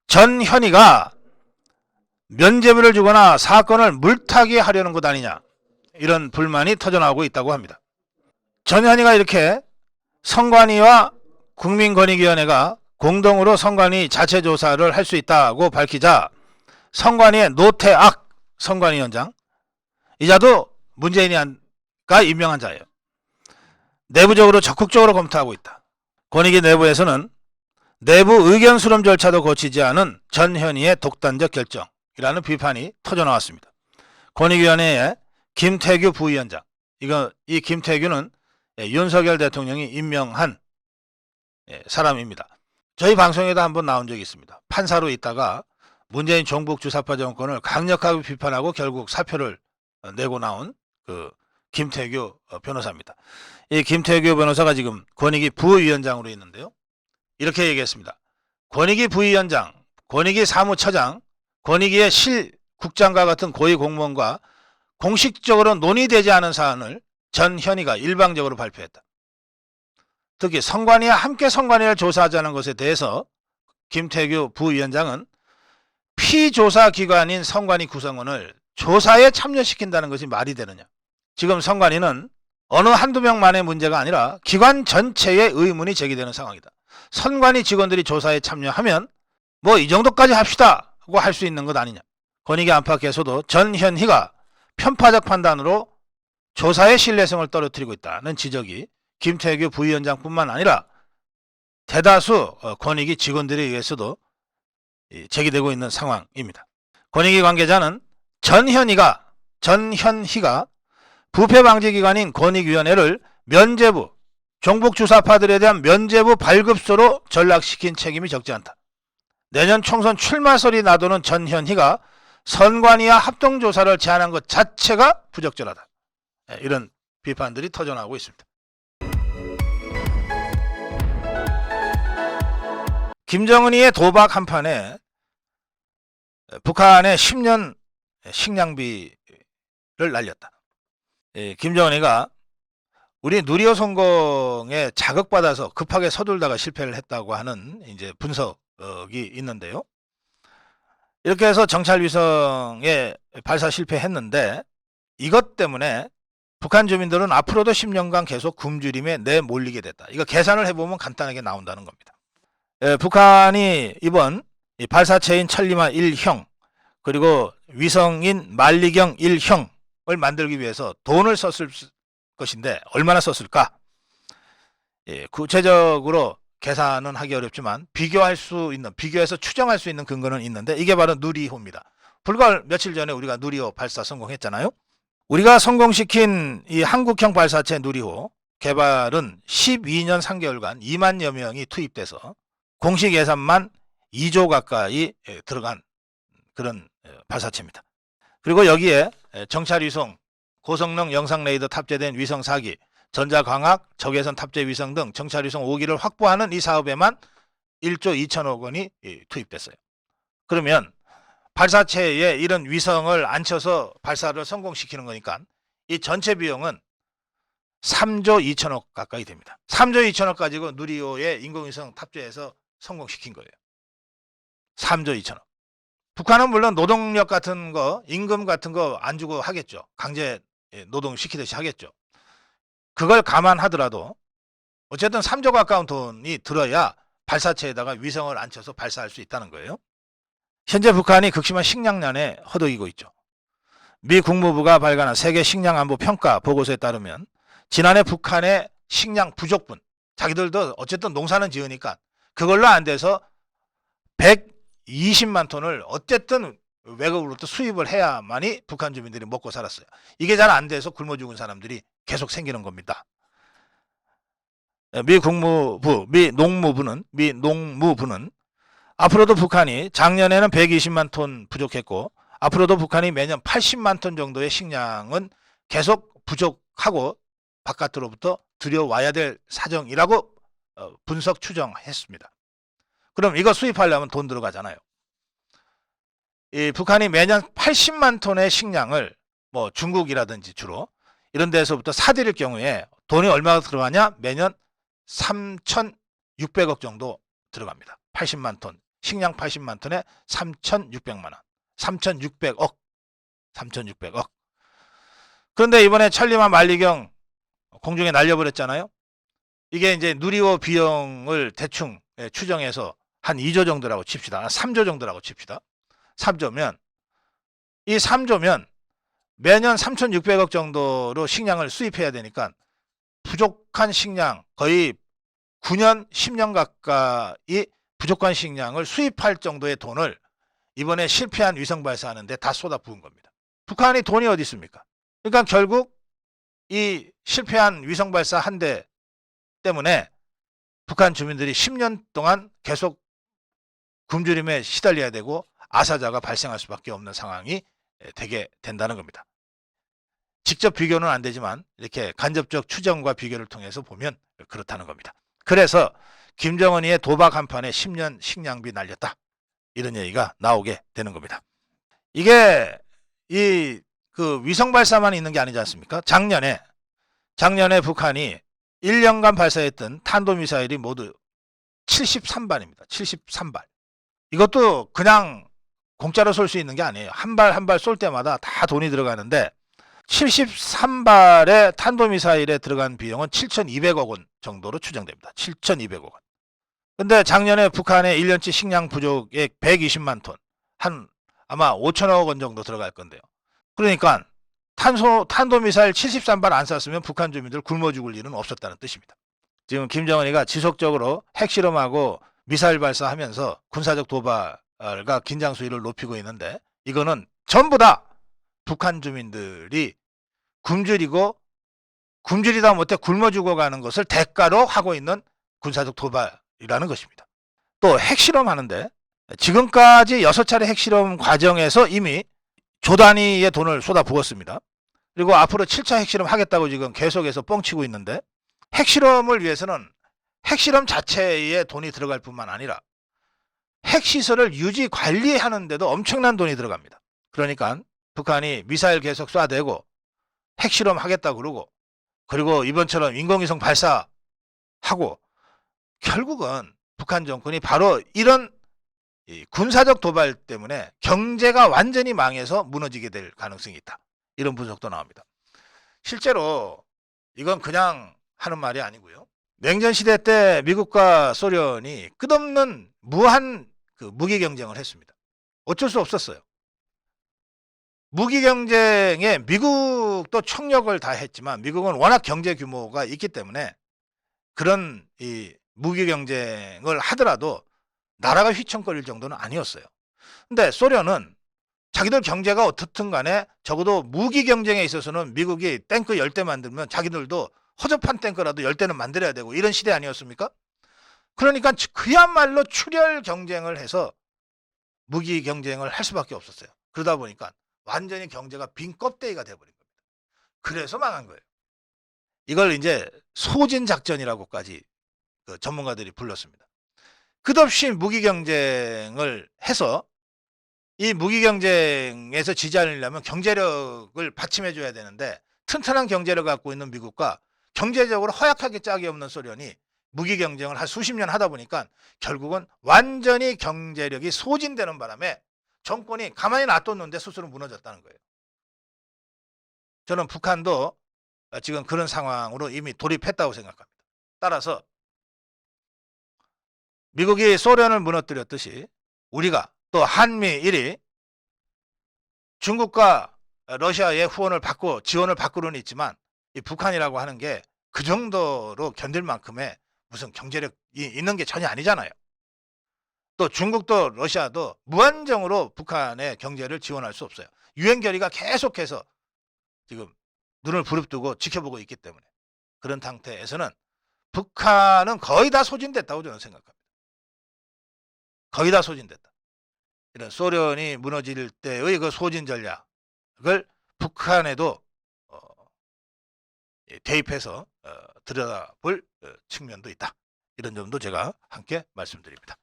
전현희가 면죄부를 주거나 사건을 물타기 하려는 것 아니냐, 이런 불만이 터져나오고 있다고 합니다. 전현희가 이렇게 선관위와 국민권익위원회가 공동으로 선관위 자체 조사를 할 수 있다고 밝히자 선관위의 노태악 선관위원장, 이자도 문재인이가 임명한 자예요. 내부적으로 적극적으로 검토하고 있다. 권익위 내부에서는 내부 의견 수렴 절차도 거치지 않은 전현희의 독단적 결정이라는 비판이 터져나왔습니다. 권익위원회의 김태규 부위원장, 이 김태규는 윤석열 대통령이 임명한 사람입니다. 저희 방송에도 한번 나온 적이 있습니다. 판사로 있다가 문재인 종북 주사파 정권을 강력하게 비판하고 결국 사표를 내고 나온 그 김태규 변호사입니다. 이 김태규 변호사가 지금 권익위 부위원장으로 있는데요. 이렇게 얘기했습니다. 권익위 부위원장, 권익위 사무처장, 권익위의 실국장과 같은 고위 공무원과 공식적으로 논의되지 않은 사안을 전현희가 일방적으로 발표했다. 특히 선관위와 함께 선관위를 조사하자는 것에 대해서 김태규 부위원장은 피조사 기관인 선관위 구성원을 조사에 참여시킨다는 것이 말이 되느냐. 지금 선관위는 어느 한두 명만의 문제가 아니라 기관 전체의 의문이 제기되는 상황이다. 선관위 직원들이 조사에 참여하면 이 정도까지 합시다 하고 할 수 있는 것 아니냐. 권익위 안팎에서도 전현희가 편파적 판단으로 조사의 신뢰성을 떨어뜨리고 있다는 지적이 김태규 부위원장뿐만 아니라 대다수 권익위 직원들에 의해서도 제기되고 있는 상황입니다. 권익위 관계자는 전현희가 부패방지기관인 권익위원회를 면죄부, 종북주사파들에 대한 면죄부 발급소로 전락시킨 책임이 적지 않다. 내년 총선 출마설이 나도는 전현희가 선관위와 합동조사를 제안한 것 자체가 부적절하다. 이런 비판들이 터져나오고 있습니다. 김정은이의 도박 한판에 북한의 10년 식량비를 날렸다. 김정은이가 우리 누리호 성공에 자극받아서 급하게 서둘다가 실패를 했다고 하는 이제 분석이 있는데요. 이렇게 해서 정찰위성에 발사 실패했는데 이것 때문에 북한 주민들은 앞으로도 10년간 계속 굶주림에 내몰리게 됐다. 이거 계산을 해보면 간단하게 나온다는 겁니다. 북한이 이번 발사체인 천리마 1형 그리고 위성인 만리경 1형을 만들기 위해서 돈을 썼을 것인데 얼마나 썼을까? 구체적으로 계산은 하기 어렵지만 비교해서 추정할 수 있는 근거는 있는데 이게 바로 누리호입니다. 불과 며칠 전에 우리가 누리호 발사 성공했잖아요. 우리가 성공시킨 이 한국형 발사체 누리호 개발은 12년 3개월간 2만여 명이 투입돼서 공식 예산만 2조 가까이 들어간 그런 발사체입니다. 그리고 여기에 정찰위성, 고성능 영상 레이더 탑재된 위성 4기, 전자광학, 적외선 탑재 위성 등 정찰위성 5기를 확보하는 이 사업에만 1조 2천억 원이 투입됐어요. 그러면 발사체에 이런 위성을 앉혀서 발사를 성공시키는 거니까 이 전체 비용은 3조 2천억 가까이 됩니다. 3조 2천억 가지고 누리호에 인공위성 탑재해서 성공시킨 거예요. 3조 2천억. 북한은 물론 노동력 같은 거, 임금 같은 거 안 주고 하겠죠. 강제 노동 시키듯이 하겠죠. 그걸 감안하더라도 어쨌든 3조 가까운 돈이 들어야 발사체에다가 위성을 앉혀서 발사할 수 있다는 거예요. 현재 북한이 극심한 식량난에 허덕이고 있죠. 미 국무부가 발간한 세계 식량 안보 평가 보고서에 따르면 지난해 북한의 식량 부족분, 자기들도 어쨌든 농사는 지으니까 그걸로 안 돼서 120만 톤을 어쨌든 외국으로부터 수입을 해야만이 북한 주민들이 먹고 살았어요. 이게 잘 안 돼서 굶어 죽은 사람들이 계속 생기는 겁니다. 미 국무부, 미 농무부는 앞으로도 북한이 작년에는 120만 톤 부족했고 앞으로도 북한이 매년 80만 톤 정도의 식량은 계속 부족하고 바깥으로부터 들여와야 될 사정이라고 분석 추정했습니다. 그럼 이거 수입하려면 돈 들어가잖아요. 이 북한이 매년 80만 톤의 식량을 뭐 중국이라든지 주로 이런 데서부터 사들일 경우에 돈이 얼마가 들어가냐? 매년 3,600억 정도 들어갑니다. 80만 톤. 식량 80만 톤에 3,600만 원. 3,600억. 3,600억. 그런데 이번에 천리만 만리경 공중에 날려버렸잖아요. 이게 이제 누리호 비용을 대충 추정해서 한 2조 정도라고 칩시다. 3조 정도라고 칩시다. 3조면 이 3조면 매년 3,600억 정도로 식량을 수입해야 되니까 부족한 식량 거의 9년, 10년 가까이 부족한 식량을 수입할 정도의 돈을 이번에 실패한 위성 발사하는데 다 쏟아부은 겁니다. 북한이 돈이 어디 있습니까? 그러니까 결국 이 실패한 위성 발사 한 대 때문에 북한 주민들이 10년 동안 계속 굶주림에 시달려야 되고 아사자가 발생할 수밖에 없는 상황이 되게 된다는 겁니다. 직접 비교는 안 되지만 이렇게 간접적 추정과 비교를 통해서 보면 그렇다는 겁니다. 그래서 김정은이의 도박 한 판에 10년 식량비 날렸다. 이런 얘기가 나오게 되는 겁니다. 이게 그 위성 발사만 있는 게 아니지 않습니까? 작년에 북한이 1년간 발사했던 탄도미사일이 모두 73발입니다. 73발. 이것도 그냥 공짜로 쏠 수 있는 게 아니에요. 한 발 한 발 쏠 때마다 다 돈이 들어가는데 73발의 탄도미사일에 들어간 비용은 7,200억 원 정도로 추정됩니다. 7,200억 원. 근데 작년에 북한의 1년치 식량 부족액 120만 톤, 아마 5천억 원 정도 들어갈 건데요. 그러니까 탄도미사일 73발 안 쐈으면 북한 주민들 굶어 죽을 일은 없었다는 뜻입니다. 지금 김정은이가 지속적으로 핵실험하고 미사일 발사하면서 군사적 도발과 긴장 수위를 높이고 있는데 이거는 전부 다 북한 주민들이 굶주리다 못해 굶어 죽어가는 것을 대가로 하고 있는 군사적 도발이라는 것입니다. 또 핵실험하는데 지금까지 6차례 핵실험 과정에서 이미 조 단위의 돈을 쏟아부었습니다. 그리고 앞으로 7차 핵실험 하겠다고 지금 계속해서 뻥치고 있는데 핵실험을 위해서는 핵실험 자체에 돈이 들어갈 뿐만 아니라 핵시설을 유지 관리하는 데도 엄청난 돈이 들어갑니다. 그러니까 북한이 미사일 계속 쏴대고 핵실험 하겠다 그러고 그리고 이번처럼 인공위성 발사하고 결국은 북한 정권이 바로 이런 군사적 도발 때문에 경제가 완전히 망해서 무너지게 될 가능성이 있다. 이런 분석도 나옵니다. 실제로 이건 그냥 하는 말이 아니고요. 냉전 시대 때 미국과 소련이 끝없는 무한 무기 경쟁을 했습니다. 어쩔 수 없었어요. 무기 경쟁에 미국도 총력을 다했지만 미국은 워낙 경제 규모가 있기 때문에 그런 무기 경쟁을 하더라도 나라가 휘청거릴 정도는 아니었어요. 근데 소련은 자기들 경제가 어떻든 간에 적어도 무기 경쟁에 있어서는 미국이 탱크 10대 만들면 자기들도 허접한 탱크라도 10대는 만들어야 되고 이런 시대 아니었습니까? 그러니까 그야말로 출혈 경쟁을 해서 무기 경쟁을 할 수밖에 없었어요. 그러다 보니까 완전히 경제가 빈 껍데기가 돼버린 겁니다. 그래서 망한 거예요. 이걸 이제 소진 작전이라고까지 전문가들이 불렀습니다. 끝없이 무기 경쟁을 해서 이 무기 경쟁에서 지지하려면 경제력을 받침해 줘야 되는데 튼튼한 경제력을 갖고 있는 미국과 경제적으로 허약하게 짝이 없는 소련이 무기 경쟁을 한 수십 년 하다 보니까 결국은 완전히 경제력이 소진되는 바람에 정권이 가만히 놔뒀는데 스스로 무너졌다는 거예요. 저는 북한도 지금 그런 상황으로 이미 돌입했다고 생각합니다. 따라서 미국이 소련을 무너뜨렸듯이 우리가 또 한미일이 중국과 러시아의 후원을 받고 지원을 받고는 있지만 이 북한이라고 하는 게 그 정도로 견딜 만큼의 무슨 경제력이 있는 게 전혀 아니잖아요. 또 중국도 러시아도 무한정으로 북한의 경제를 지원할 수 없어요. 유엔 결의가 계속해서 지금 눈을 부릅뜨고 지켜보고 있기 때문에 그런 상태에서는 북한은 거의 다 소진됐다고 저는 생각합니다. 거의 다 소진됐다. 이런 소련이 무너질 때의 그 소진 전략을 북한에도 대입해서 들여다볼 측면도 있다. 이런 점도 제가 함께 말씀드립니다.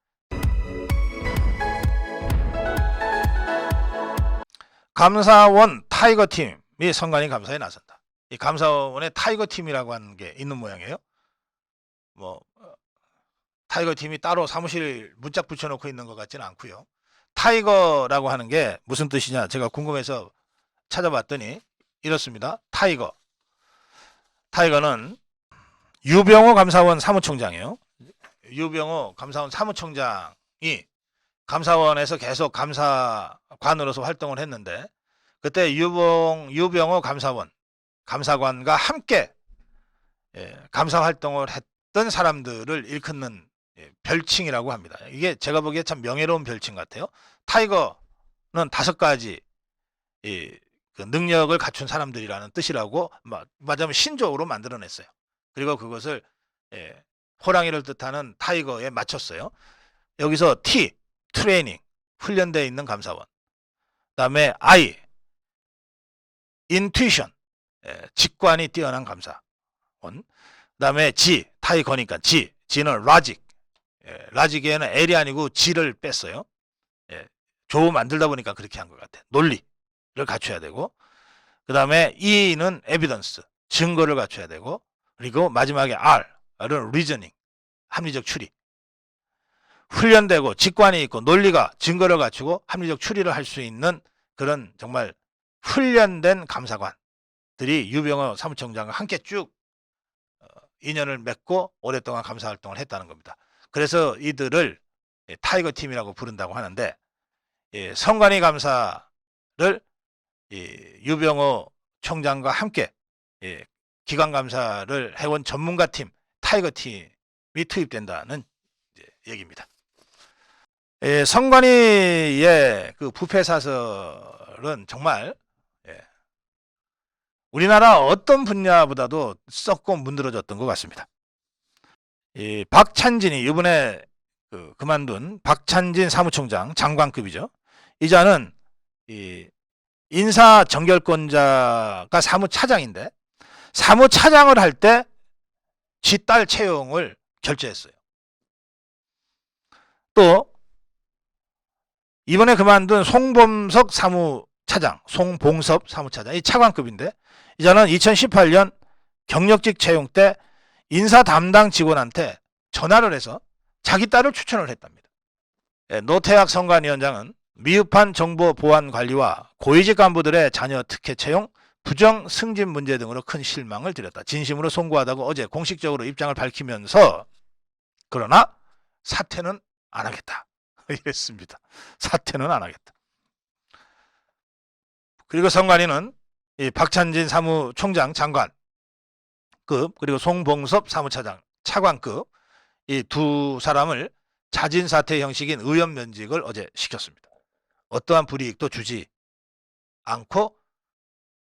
감사원 타이거팀이 선관위 감사에 나선다. 이 감사원에 타이거팀이라고 하는 게 있는 모양이에요. 뭐 타이거팀이 따로 사무실 문짝 붙여놓고 있는 것 같지는 않고요. 타이거라고 하는 게 무슨 뜻이냐 제가 궁금해서 찾아봤더니 이렇습니다. 타이거는 유병호 감사원 사무총장이에요. 유병호 감사원 사무총장이 감사원에서 계속 감사관으로서 활동을 했는데 그때 유병호 감사관과 함께 감사 활동을 했던 사람들을 일컫는 별칭이라고 합니다. 이게 제가 보기에 참 명예로운 별칭 같아요. 타이거는 5가지 그 능력을 갖춘 사람들이라는 뜻이라고 맞으면 신조어로 만들어냈어요. 그리고 그것을 호랑이를 뜻하는 타이거에 맞췄어요. 여기서 T, 트레이닝, 훈련되어 있는 감사원. 그다음에 I, 인투이션, 직관이 뛰어난 감사원. 그다음에 G, 타이거니까 G는 라직. 라직에는 L이 아니고 G를 뺐어요. 조 만들다 보니까 그렇게 한 것 같아요. 논리를 갖춰야 되고, 그 다음에 E는 에비던스, 증거를 갖춰야 되고, 그리고 마지막에 R은 리저닝, 합리적 추리. 훈련되고 직관이 있고 논리가 증거를 갖추고 합리적 추리를 할 수 있는 그런 정말 훈련된 감사관들이 유병호 사무총장과 함께 쭉 인연을 맺고 오랫동안 감사 활동을 했다는 겁니다. 그래서 이들을 타이거 팀이라고 부른다고 하는데 선관위 감사를 유병호 총장과 함께 기관 감사를 해온 전문가팀 타이거 팀이 투입된다는 얘기입니다. 선관위의 그 부패 사설은 정말 우리나라 어떤 분야보다도 썩고 문드러졌던 것 같습니다. 박찬진이 이번에 그만둔 박찬진 사무총장, 장관급이죠. 이자는 인사정결권자가 사무차장인데 사무차장을 할 때 지 딸 채용을 결제했어요. 또 이번에 그만둔 송범석 사무차장, 송봉섭 사무차장, 이 차관급인데 이자는 2018년 경력직 채용 때 인사 담당 직원한테 전화를 해서 자기 딸을 추천을 했답니다. 노태학 선관위원장은 미흡한 정보 보안 관리와 고위직 간부들의 자녀 특혜 채용, 부정 승진 문제 등으로 큰 실망을 드렸다. 진심으로 송구하다고 어제 공식적으로 입장을 밝히면서 그러나 사퇴는 안 하겠다. 이랬습니다. 사퇴는 안 하겠다. 그리고 선관위는 이 박찬진 사무총장 장관급 그리고 송봉섭 사무차장 차관급 이 두 사람을 자진 사퇴 형식인 의원 면직을 어제 시켰습니다. 어떠한 불이익도 주지 않고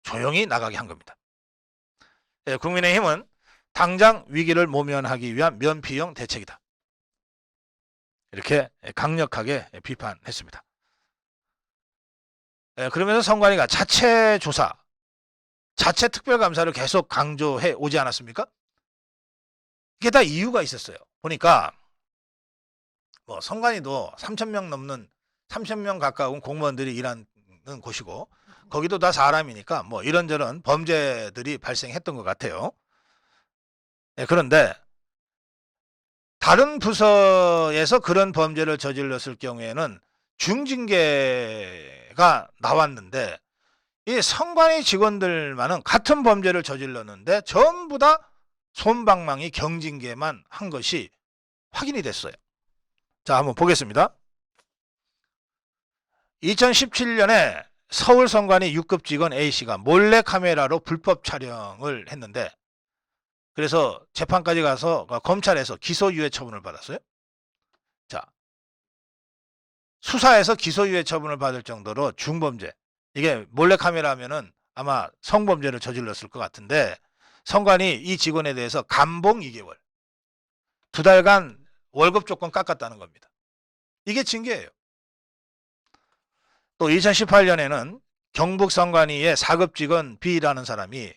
조용히 나가게 한 겁니다. 국민의힘은 당장 위기를 모면하기 위한 면피형 대책이다. 이렇게 강력하게 비판했습니다. 그러면서 선관위가 자체 조사, 자체 특별감사를 계속 강조해 오지 않았습니까? 이게 다 이유가 있었어요. 보니까 뭐 선관위도 3,000명 가까운 공무원들이 일하는 곳이고 거기도 다 사람이니까 뭐 이런저런 범죄들이 발생했던 것 같아요. 그런데 다른 부서에서 그런 범죄를 저질렀을 경우에는 중징계가 나왔는데 이 선관위 직원들만은 같은 범죄를 저질렀는데 전부 다 솜방망이 경징계만 한 것이 확인이 됐어요. 자, 한번 보겠습니다. 2017년에 서울 선관위 6급 직원 A씨가 몰래카메라로 불법 촬영을 했는데 그래서 재판까지 가서 검찰에서 기소유예 처분을 받았어요. 자, 수사에서 기소유예 처분을 받을 정도로 중범죄, 이게 몰래카메라 하면은 아마 성범죄를 저질렀을 것 같은데 선관위 이 직원에 대해서 감봉 2개월, 2달간 월급 조건 깎았다는 겁니다. 이게 징계예요. 또 2018년에는 경북 선관위의 4급 직원 B라는 사람이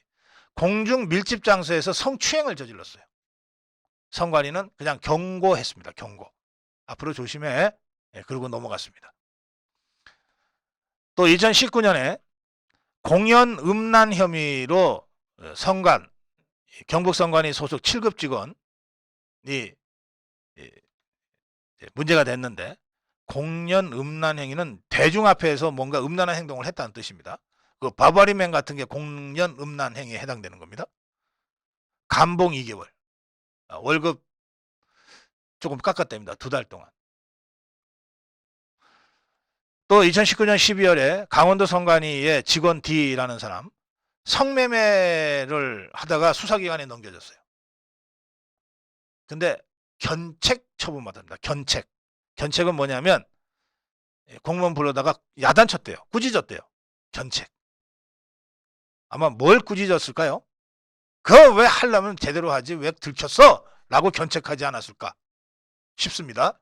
공중 밀집 장소에서 성추행을 저질렀어요. 선관위는 그냥 경고했습니다. 경고. 앞으로 조심해. 그러고 넘어갔습니다. 또 2019년에 공연 음란 혐의로 선관, 경북 선관위 소속 7급 직원이 문제가 됐는데 공연 음란 행위는 대중 앞에서 뭔가 음란한 행동을 했다는 뜻입니다. 그 바바리맨 같은 게 공연 음란 행위에 해당되는 겁니다. 감봉 2개월, 월급 조금 깎았답니다. 2달 동안. 또 2019년 12월에 강원도 선관위의 직원 D라는 사람 성매매를 하다가 수사기관에 넘겨졌어요. 근데 견책 처분받습니다. 견책. 견책은 뭐냐면 공무원 불러다가 야단쳤대요. 꾸짖었대요. 견책. 아마 뭘 꾸짖었을까요? 그거 왜 하려면 제대로 하지 왜 들켰어? 라고 견책하지 않았을까 싶습니다.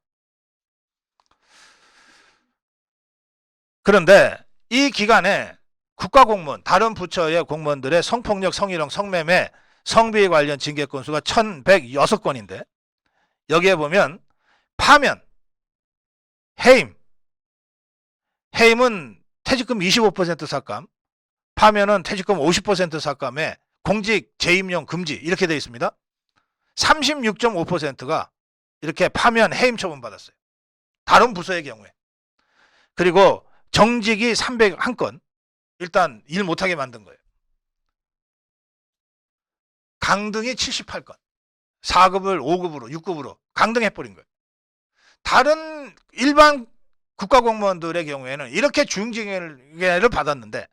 그런데 이 기간에 국가공무원, 다른 부처의 공무원들의 성폭력, 성희롱, 성매매, 성비위 관련 징계 건수가 1106건인데 여기에 보면 파면, 해임, 해임은 퇴직금 25% 삭감, 파면은 퇴직금 50% 삭감에 공직 재임용 금지 이렇게 되어 있습니다. 36.5%가 이렇게 파면, 해임 처분받았어요. 다른 부서의 경우에. 그리고 정직이 301건, 일단 일 못하게 만든 거예요. 강등이 78건, 4급을 5급으로 6급으로 강등해버린 거예요. 다른 일반 국가공무원들의 경우에는 이렇게 중징계를 받았는데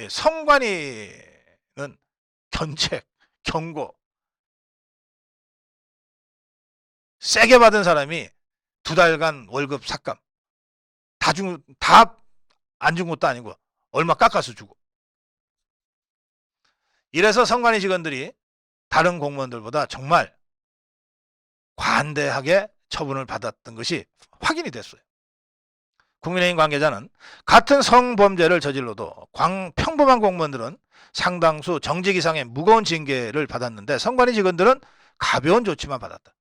선관위는 견책, 경고 세게 받은 사람이 2달간 월급 삭감, 다 안 준 것도 아니고 얼마 깎아서 주고. 이래서 선관위 직원들이 다른 공무원들보다 정말 관대하게 처분을 받았던 것이 확인이 됐어요. 국민의힘 관계자는 같은 성범죄를 저질러도 평범한 공무원들은 상당수 정직 이상의 무거운 징계를 받았는데 선관위 직원들은 가벼운 조치만 받았다.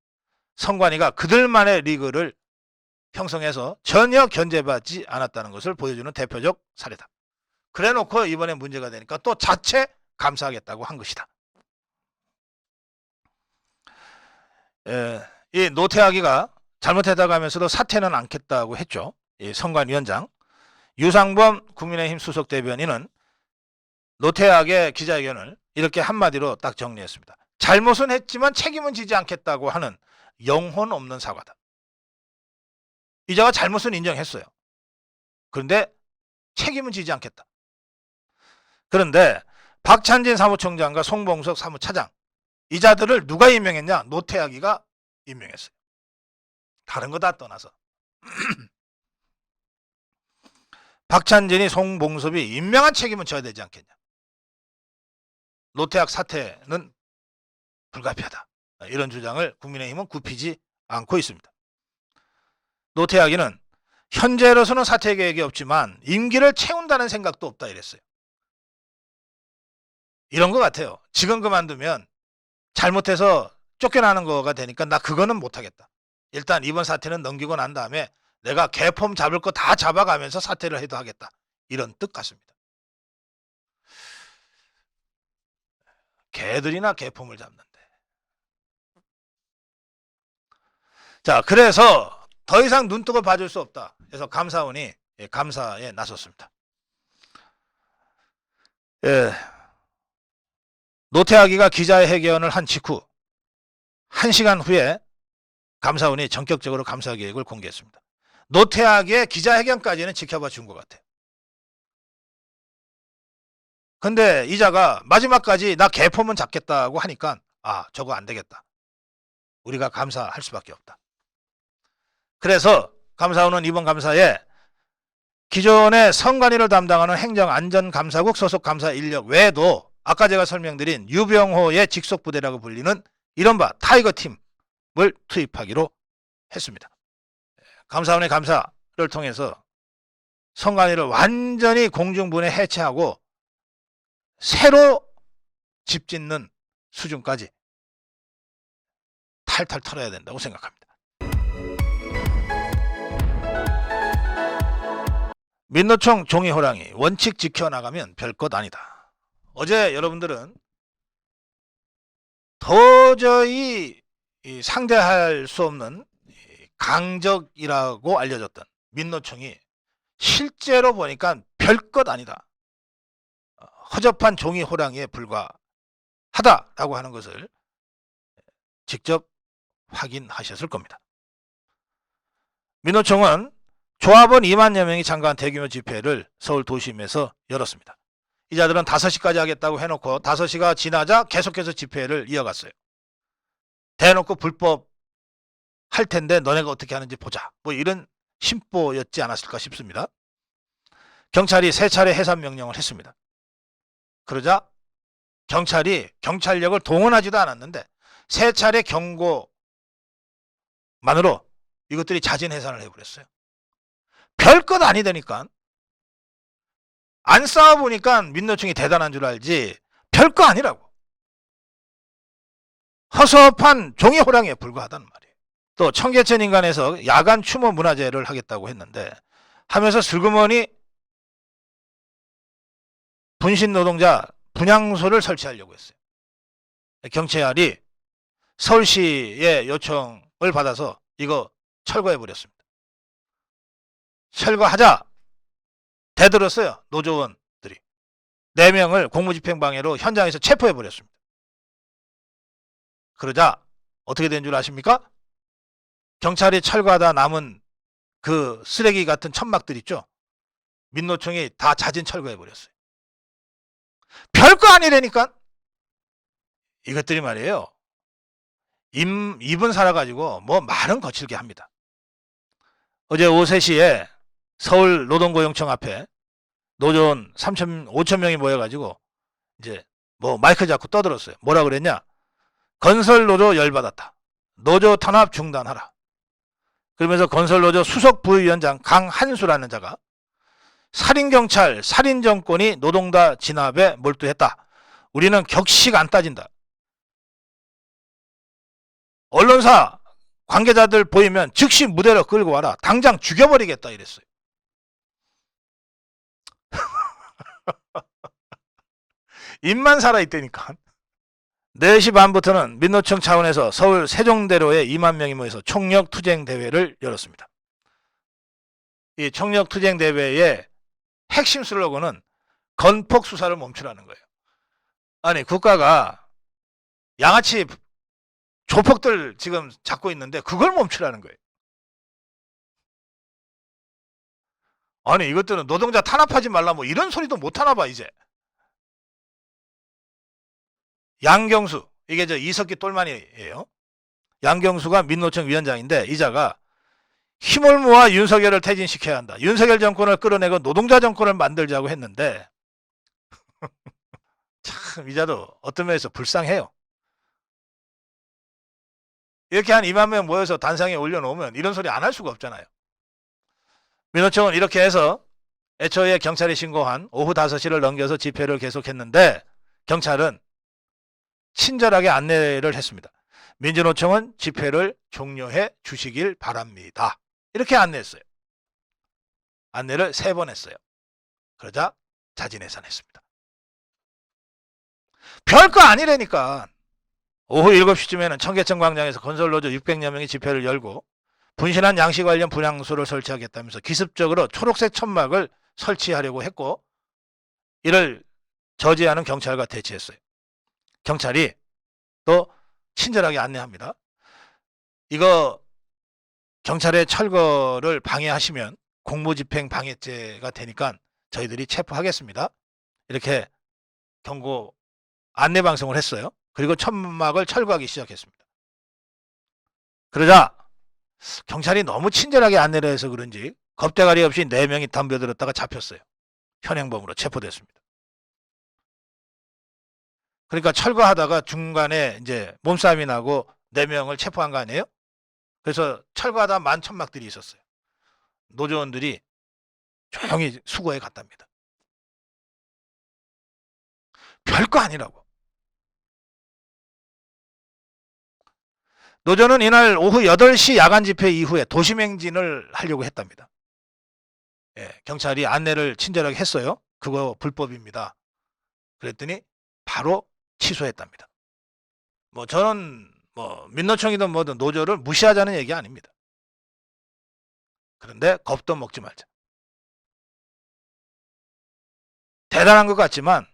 선관위가 그들만의 리그를 형성해서 전혀 견제받지 않았다는 것을 보여주는 대표적 사례다. 그래놓고 이번에 문제가 되니까 또 자체 감사하겠다고 한 것이다. 이 노태하기가 잘못했다고 하면서도 사퇴는 않겠다고 했죠. 이 선관위원장. 유상범 국민의힘 수석 대변인은 노태하기의 기자회견을 이렇게 한마디로 딱 정리했습니다. 잘못은 했지만 책임은 지지 않겠다고 하는 영혼 없는 사과다. 이자가 잘못은 인정했어요. 그런데 책임은 지지 않겠다. 그런데 박찬진 사무총장과 송봉석 사무차장, 이자들을 누가 임명했냐? 노태하기가 임명했어요. 다른 거 다 떠나서. 박찬진이 송봉섭이 임명한 책임은 져야 되지 않겠냐? 노태학 사퇴는 불가피하다. 이런 주장을 국민의힘은 굽히지 않고 있습니다. 노태하기는 현재로서는 사퇴 계획이 없지만 임기를 채운다는 생각도 없다 이랬어요. 이런 것 같아요. 지금 그만두면 잘못해서 쫓겨나는 거가 되니까 나 그거는 못하겠다. 일단 이번 사태는 넘기고 난 다음에 내가 개폼 잡을 거 다 잡아가면서 사퇴를 해도 하겠다. 이런 뜻 같습니다. 개들이나 개폼을 잡는데. 자, 그래서 더 이상 눈뜨고 봐줄 수 없다. 그래서 감사원이 감사에 나섰습니다. 예, 노태하기가 기자회견을 한 직후 1시간 후에 감사원이 전격적으로 감사 계획을 공개했습니다. 노태하기의 기자회견까지는 지켜봐 준 것 같아요. 근데 이자가 마지막까지 나 개폼은 잡겠다고 하니까 저거 안 되겠다. 우리가 감사할 수밖에 없다. 그래서 감사원은 이번 감사에 기존의 선관위를 담당하는 행정안전감사국 소속 감사 인력 외에도 아까 제가 설명드린 유병호의 직속 부대라고 불리는 이른바 타이거팀을 투입하기로 했습니다. 감사원의 감사를 통해서 선관위를 완전히 공중분해 해체하고 새로 집 짓는 수준까지 탈탈 털어야 된다고 생각합니다. 민노총 종이호랑이 원칙 지켜나가면 별것 아니다. 어제 여러분들은 도저히 상대할 수 없는 강적이라고 알려졌던 민노총이 실제로 보니까 별것 아니다. 허접한 종이호랑이에 불과하다라고 하는 것을 직접 확인하셨을 겁니다. 민노총은 조합원 2만여 명이 참가한 대규모 집회를 서울 도심에서 열었습니다. 이 자들은 5시까지 하겠다고 해놓고 5시가 지나자 계속해서 집회를 이어갔어요. 대놓고 불법 할 텐데 너네가 어떻게 하는지 보자. 뭐 이런 심보였지 않았을까 싶습니다. 경찰이 3차례 해산 명령을 했습니다. 그러자 경찰이 경찰력을 동원하지도 않았는데 3차례 경고만으로 이것들이 자진 해산을 해버렸어요. 별것 아니다니까. 안 싸워보니까 민노총이 대단한 줄 알지 별거 아니라고. 허섭한 종이호랑이에 불과하다는 말이에요. 또 청계천 인간에서 야간 추모 문화제를 하겠다고 했는데 하면서 슬그머니 분신 노동자 분향소를 설치하려고 했어요. 경찰이 서울시의 요청을 받아서 이거 철거해버렸습니다. 철거하자 대들었어요. 노조원들이 4명을 공무집행방해로 현장에서 체포해버렸습니다. 그러자 어떻게 된 줄 아십니까? 경찰이 철거하다 남은 그 쓰레기 같은 천막들 있죠. 민노총이 다 자진 철거해버렸어요. 별거 아니라니까. 이것들이 말이에요. 입은 살아가지고 뭐 말은 거칠게 합니다. 어제 오후 3시에 서울 노동고용청 앞에 노조원 5천 명이 모여가지고 이제 뭐 마이크 잡고 떠들었어요. 뭐라 그랬냐? 건설노조 열받았다. 노조 탄압 중단하라. 그러면서 건설노조 수석 부위원장 강한수라는 자가 살인경찰, 살인정권이 노동자 진압에 몰두했다. 우리는 격식 안 따진다. 언론사 관계자들 보이면 즉시 무대로 끌고 와라. 당장 죽여버리겠다 이랬어요. 입만 살아있다니까. 4시 반부터는 민노총 차원에서 서울 세종대로에 2만 명이 모여서 총력투쟁대회를 열었습니다. 이 총력투쟁대회의 핵심 슬로건은 건폭수사를 멈추라는 거예요. 아니 국가가 양아치 조폭들 지금 잡고 있는데 그걸 멈추라는 거예요. 아니 이것들은 노동자 탄압하지 말라 뭐 이런 소리도 못 하나 봐 이제. 양경수, 이게 저 이석기 똘마니예요. 양경수가 민노총 위원장인데 이자가 힘을 모아 윤석열을 퇴진시켜야 한다. 윤석열 정권을 끌어내고 노동자 정권을 만들자고 했는데 참 이자도 어떤 면에서 불쌍해요. 이렇게 한 2만 명 모여서 단상에 올려놓으면 이런 소리 안 할 수가 없잖아요. 민노총은 이렇게 해서 애초에 경찰이 신고한 오후 5시를 넘겨서 집회를 계속했는데 경찰은 친절하게 안내를 했습니다. 민주노총은 집회를 종료해 주시길 바랍니다. 이렇게 안내했어요. 안내를 3번 했어요. 그러자 자진해산했습니다. 별거 아니라니까. 오후 7시쯤에는 청계천 광장에서 건설노조 600여 명이 집회를 열고 분실한 양식 관련 분향소를 설치하겠다면서 기습적으로 초록색 천막을 설치하려고 했고, 이를 저지하는 경찰과 대치했어요. 경찰이 또 친절하게 안내합니다. 이거 경찰의 철거를 방해하시면 공무집행 방해죄가 되니까 저희들이 체포하겠습니다. 이렇게 경고 안내 방송을 했어요. 그리고 천막을 철거하기 시작했습니다. 그러자 경찰이 너무 친절하게 안내를 해서 그런지 겁대가리 없이 4명이 덤벼들었다가 잡혔어요. 현행범으로 체포됐습니다. 그러니까 철거하다가 중간에 이제 몸싸움이 나고 4명을 체포한 거 아니에요? 그래서 철거하다 만천막들이 있었어요. 노조원들이 조용히 수거해 갔답니다. 별거 아니라고. 노조는 이날 오후 8시 야간 집회 이후에 도심행진을 하려고 했답니다. 예, 경찰이 안내를 친절하게 했어요. 그거 불법입니다. 그랬더니 바로 취소했답니다. 저는 민노총이든 뭐든 노조를 무시하자는 얘기 아닙니다. 그런데 겁도 먹지 말자. 대단한 것 같지만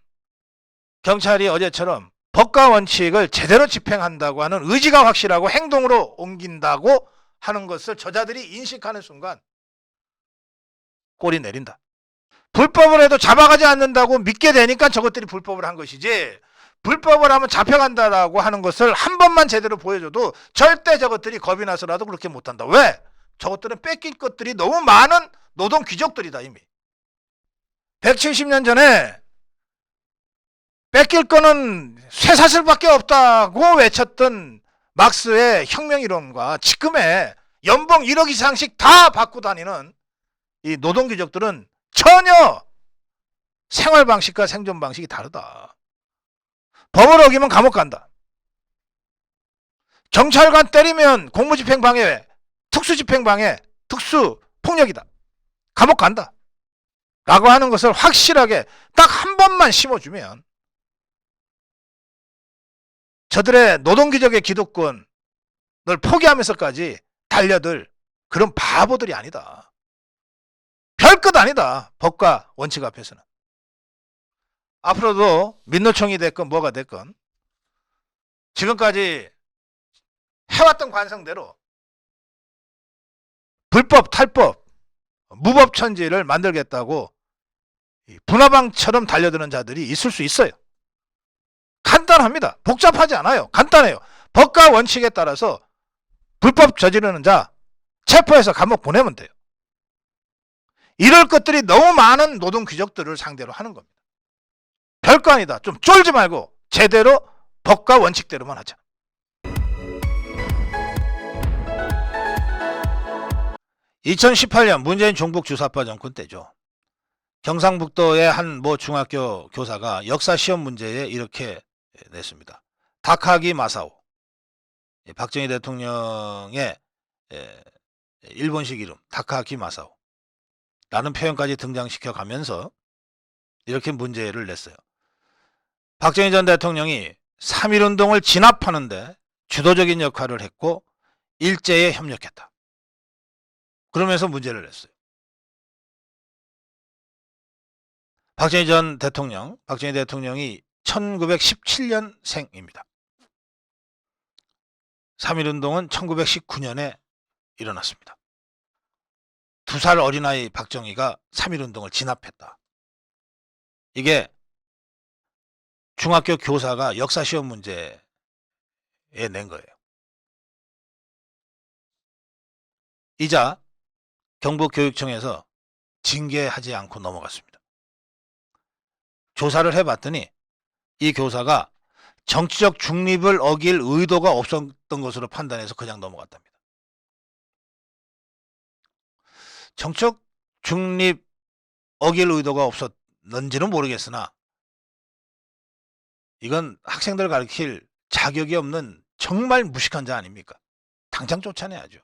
경찰이 어제처럼 법과 원칙을 제대로 집행한다고 하는 의지가 확실하고 행동으로 옮긴다고 하는 것을 저자들이 인식하는 순간 꼬리 내린다. 불법을 해도 잡아가지 않는다고 믿게 되니까 저것들이 불법을 한 것이지, 불법을 하면 잡혀간다라고 하는 것을 한 번만 제대로 보여줘도 절대 저것들이 겁이 나서라도 그렇게 못한다. 왜? 저것들은 뺏길 것들이 너무 많은 노동 귀족들이다. 이미 170년 전에 뺏길 거는 쇠사슬밖에 없다고 외쳤던 막스의 혁명이론과 지금의 연봉 1억 이상씩 다 받고 다니는 이 노동 귀족들은 전혀 생활 방식과 생존 방식이 다르다. 법을 어기면 감옥 간다. 경찰관 때리면 공무집행방해, 특수집행방해, 특수폭력이다. 감옥 간다. 라고 하는 것을 확실하게 딱 한 번만 심어주면 저들의 노동귀족의 기득권을 포기하면서까지 달려들 그런 바보들이 아니다. 별것 아니다. 법과 원칙 앞에서는. 앞으로도 민노총이 됐건 뭐가 됐건 지금까지 해왔던 관성대로 불법, 탈법, 무법천지를 만들겠다고 분화방처럼 달려드는 자들이 있을 수 있어요. 간단합니다. 복잡하지 않아요. 간단해요. 법과 원칙에 따라서 불법 저지르는 자 체포해서 감옥 보내면 돼요. 이럴 것들이 너무 많은 노동 귀족들을 상대로 하는 겁니다. 별거 아니다. 좀 쫄지 말고 제대로 법과 원칙대로만 하자. (2018년) 문재인 종북 주사파 정권 때죠. 경상북도의 한 중학교 교사가 역사 시험 문제에 이렇게 냈습니다. 다카기 마사오. 박정희 대통령의 일본식 이름 다카기 마사오 라는 표현까지 등장시켜 가면서 이렇게 문제를 냈어요. 박정희 전 대통령이 3.1운동을 진압하는데 주도적인 역할을 했고 일제에 협력했다. 그러면서 문제를 냈어요. 박정희 대통령이 1917년생입니다. 3.1운동은 1919년에 일어났습니다. 2살 어린아이 박정희가 3.1운동을 진압했다. 이게 중학교 교사가 역사시험 문제에 낸 거예요. 이자 경북교육청에서 징계하지 않고 넘어갔습니다. 조사를 해봤더니 이 교사가 정치적 중립을 어길 의도가 없었던 것으로 판단해서 그냥 넘어갔답니다. 정치적 중립 어길 의도가 없었는지는 모르겠으나 이건 학생들 가르칠 자격이 없는 정말 무식한 자 아닙니까? 당장 쫓아내야죠.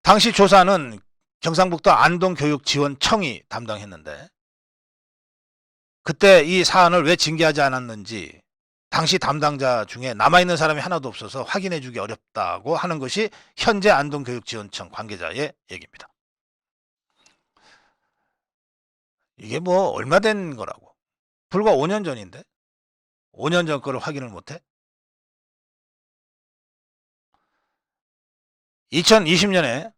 당시 조사는 경상북도 안동교육지원청이 담당했는데 그때 이 사안을 왜 징계하지 않았는지 당시 담당자 중에 남아있는 사람이 하나도 없어서 확인해주기 어렵다고 하는 것이 현재 안동교육지원청 관계자의 얘기입니다. 이게 뭐 얼마 된 거라고. 불과 5년 전인데 5년 전 거를 확인을 못해? 2020년에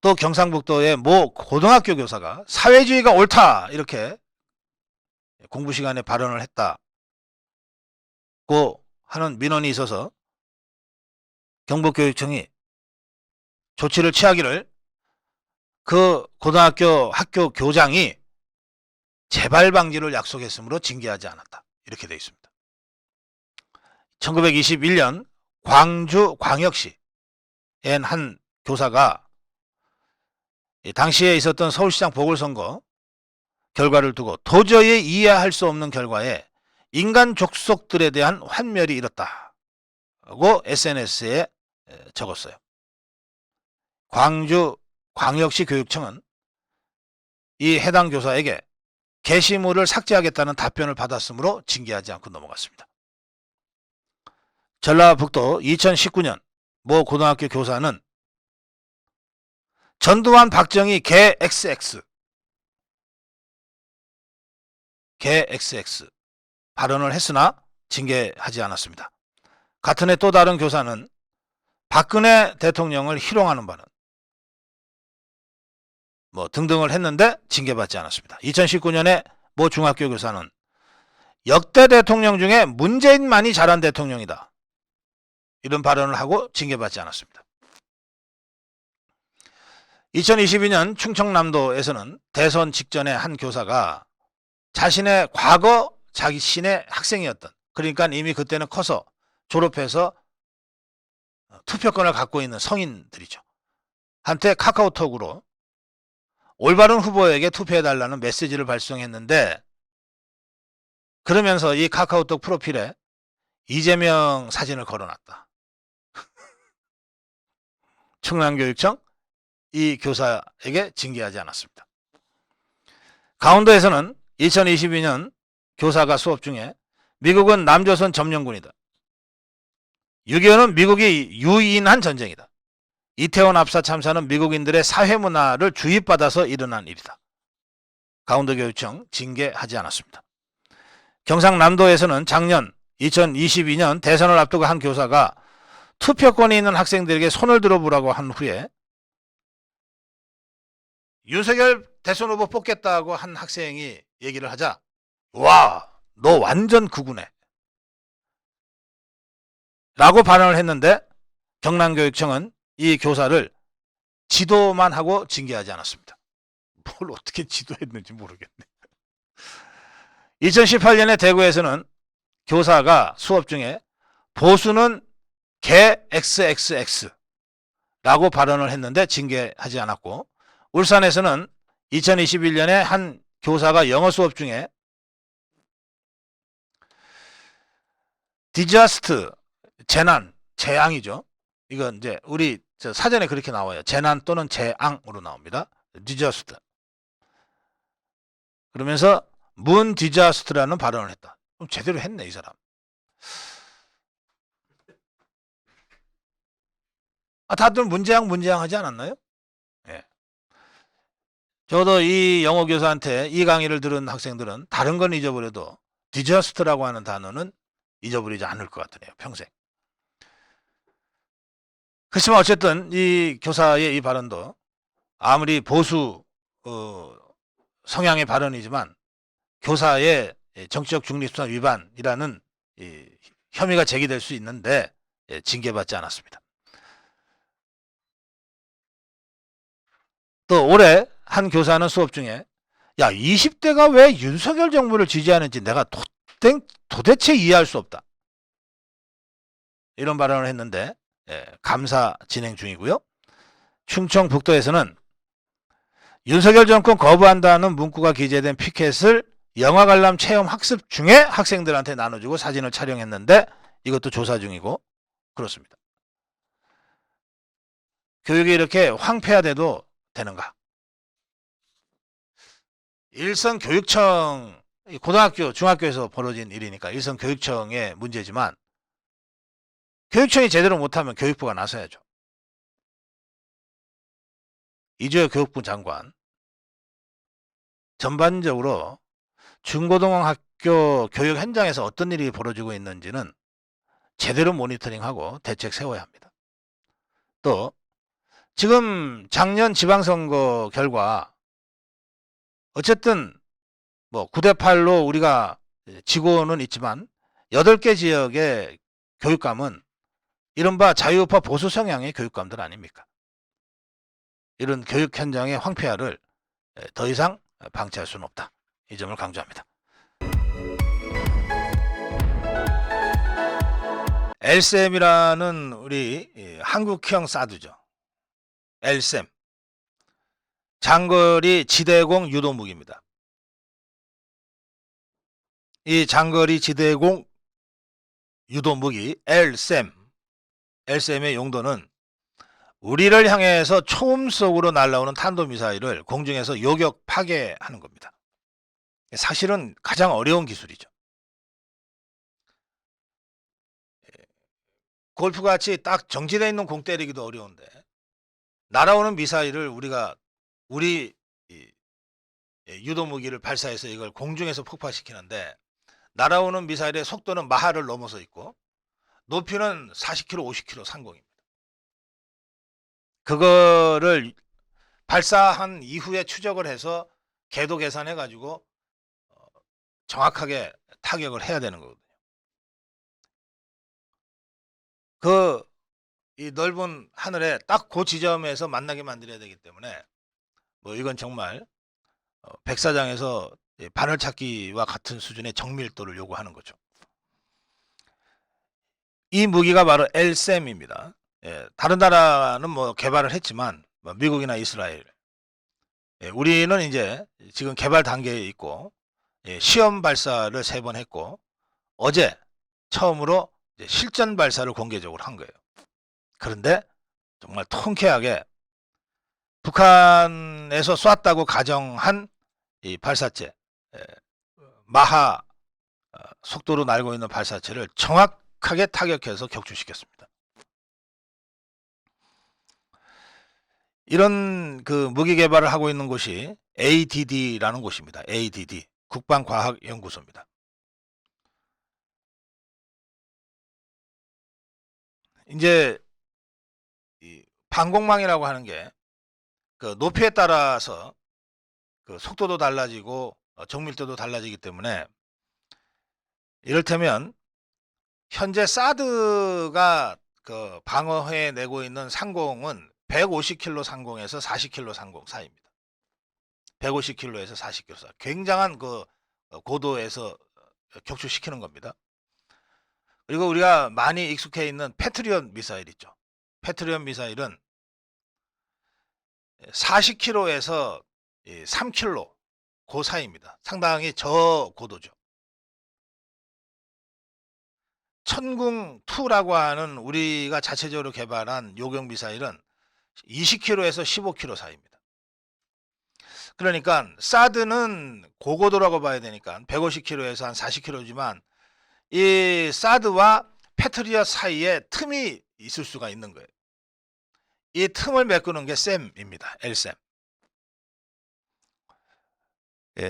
또 경상북도의 모 고등학교 교사가 사회주의가 옳다 이렇게 공부 시간에 발언을 했다고 하는 민원이 있어서 경북교육청이 조치를 취하기를 그 고등학교 학교 교장이 재발 방지를 약속했으므로 징계하지 않았다. 이렇게 되어 있습니다. 1921년 광주 광역시엔 한 교사가 당시에 있었던 서울시장 보궐선거 결과를 두고 도저히 이해할 수 없는 결과에 인간 족속들에 대한 환멸이 일었다고 SNS에 적었어요. 광주 광역시 교육청은 이 해당 교사에게 게시물을 삭제하겠다는 답변을 받았으므로 징계하지 않고 넘어갔습니다. 전라북도 2019년 모 고등학교 교사는 전두환 박정희 개 XX 발언을 했으나 징계하지 않았습니다. 같은 해 또 다른 교사는 박근혜 대통령을 희롱하는 발언 등등을 했는데 징계받지 않았습니다. 2019년에 모 중학교 교사는 역대 대통령 중에 문재인만이 잘한 대통령이다. 이런 발언을 하고 징계받지 않았습니다. 2022년 충청남도에서는 대선 직전에 한 교사가 자신의 과거 자신의 학생이었던, 그러니까 이미 그때는 커서 졸업해서 투표권을 갖고 있는 성인들이죠. 한테 카카오톡으로 올바른 후보에게 투표해달라는 메시지를 발송했는데, 그러면서 이 카카오톡 프로필에 이재명 사진을 걸어놨다. 충남교육청 이 교사에게 징계하지 않았습니다. 강원도에서는 2022년 교사가 수업 중에 미국은 남조선 점령군이다. 6.25는 미국이 유인한 전쟁이다. 이태원 압사 참사는 미국인들의 사회문화를 주입받아서 일어난 일이다. 강원도교육청 징계하지 않았습니다. 경상남도에서는 작년 2022년 대선을 앞두고 한 교사가 투표권이 있는 학생들에게 손을 들어보라고 한 후에 윤석열 대선 후보 뽑겠다고 한 학생이 얘기를 하자, 와, 너 완전 극우네 라고 발언을 했는데 경남교육청은 이 교사를 지도만 하고 징계하지 않았습니다. 뭘 어떻게 지도했는지 모르겠네. 2018년에 대구에서는 교사가 수업 중에 보수는 개 XXX 라고 발언을 했는데 징계하지 않았고, 울산에서는 2021년에 한 교사가 영어 수업 중에 디자스트, 재난, 재앙이죠. 이건 이제 우리 사전에 그렇게 나와요. 재난 또는 재앙으로 나옵니다. 디자스트. 그러면서 문 디자스트라는 발언을 했다. 그럼 제대로 했네, 이 사람. 다들 문재앙 하지 않았나요? 예. 저도 이 영어 교사한테 이 강의를 들은 학생들은 다른 건 잊어버려도 디자스트라고 하는 단어는 잊어버리지 않을 것 같으네요, 평생. 그렇지만 어쨌든 이 교사의 이 발언도 아무리 보수 성향의 발언이지만 교사의 정치적 중립성 위반이라는 혐의가 제기될 수 있는데 징계받지 않았습니다. 또 올해 한 교사는 수업 중에, 야, 20대가 왜 윤석열 정부를 지지하는지 내가 도대체 이해할 수 없다, 이런 발언을 했는데 감사 진행 중이고요. 충청북도에서는 윤석열 정권 거부한다는 문구가 기재된 피켓을 영화 관람 체험 학습 중에 학생들한테 나눠주고 사진을 촬영했는데 이것도 조사 중이고 그렇습니다. 교육이 이렇게 황폐화돼도 되는가? 일선 교육청의 고등학교, 중학교에서 벌어진 일이니까 일선 교육청의 문제지만 교육청이 제대로 못하면 교육부가 나서야죠. 이주호 교육부 장관 전반적으로 중고등학교 교육 현장에서 어떤 일이 벌어지고 있는지는 제대로 모니터링하고 대책 세워야 합니다. 또 지금 작년 지방선거 결과 어쨌든 뭐 9대8로 우리가 지고는 있지만 8개 지역의 교육감은 이른바 자유우파 보수 성향의 교육감들 아닙니까? 이런 교육 현장의 황폐화를 더 이상 방치할 수는 없다. 이 점을 강조합니다. LSM이라는 우리 한국형 사드죠. LSM. 장거리 지대공 유도무기입니다. 이 장거리 지대공 유도무기 LSM의 용도는 우리를 향해서 초음 속으로 날아오는 탄도미사일을 공중에서 요격 파괴하는 겁니다. 사실은 가장 어려운 기술이죠. 골프같이 딱 정지되어 있는 공 때리기도 어려운데 날아오는 미사일을 우리 유도무기를 발사해서 이걸 공중에서 폭파시키는데 날아오는 미사일의 속도는 마하를 넘어서 있고 높이는 40km, 50km 상공입니다. 그거를 발사한 이후에 추적을 해서 궤도 계산해 가지고 정확하게 타격을 해야 되는 거거든요. 이 넓은 하늘에 딱 그 지점에서 만나게 만들어야 되기 때문에 뭐 이건 정말 백사장에서 바늘 찾기와 같은 수준의 정밀도를 요구하는 거죠. 이 무기가 바로 LSM입니다. 다른 나라는 뭐 개발을 했지만 미국이나 이스라엘, 우리는 이제 지금 개발 단계에 있고 시험 발사를 3번 했고 어제 처음으로 실전 발사를 공개적으로 한 거예요. 그런데 정말 통쾌하게 북한에서 쐈다고 가정한 이 발사체, 마하 속도로 날고 있는 발사체를 정확하게 타격해서 격추시켰습니다. 이런 그 무기 개발을 하고 있는 곳이 ADD라는 곳입니다. ADD 국방과학연구소입니다. 이제 이 방공망이라고 하는 게 그 높이에 따라서 그 속도도 달라지고 정밀도도 달라지기 때문에 이를테면 현재 사드가 그 방어해 내고 있는 상공은 150km 상공에서 40km 상공 사이입니다. 150km에서 40km 사이. 굉장한 그 고도에서 격추시키는 겁니다. 그리고 우리가 많이 익숙해 있는 패트리엇 미사일 있죠. 패트리엇 미사일은 40km에서 3km 그 사이입니다. 상당히 저고도죠. 천궁2라고 하는 우리가 자체적으로 개발한 요격 미사일은 20km에서 15km 사이입니다. 그러니까 사드는 고고도라고 봐야 되니까 150km에서 한 40km지만 이 사드와 패트리엇 사이에 틈이 있을 수가 있는 거예요. 이 틈을 메꾸는 게 셈입니다. LSM.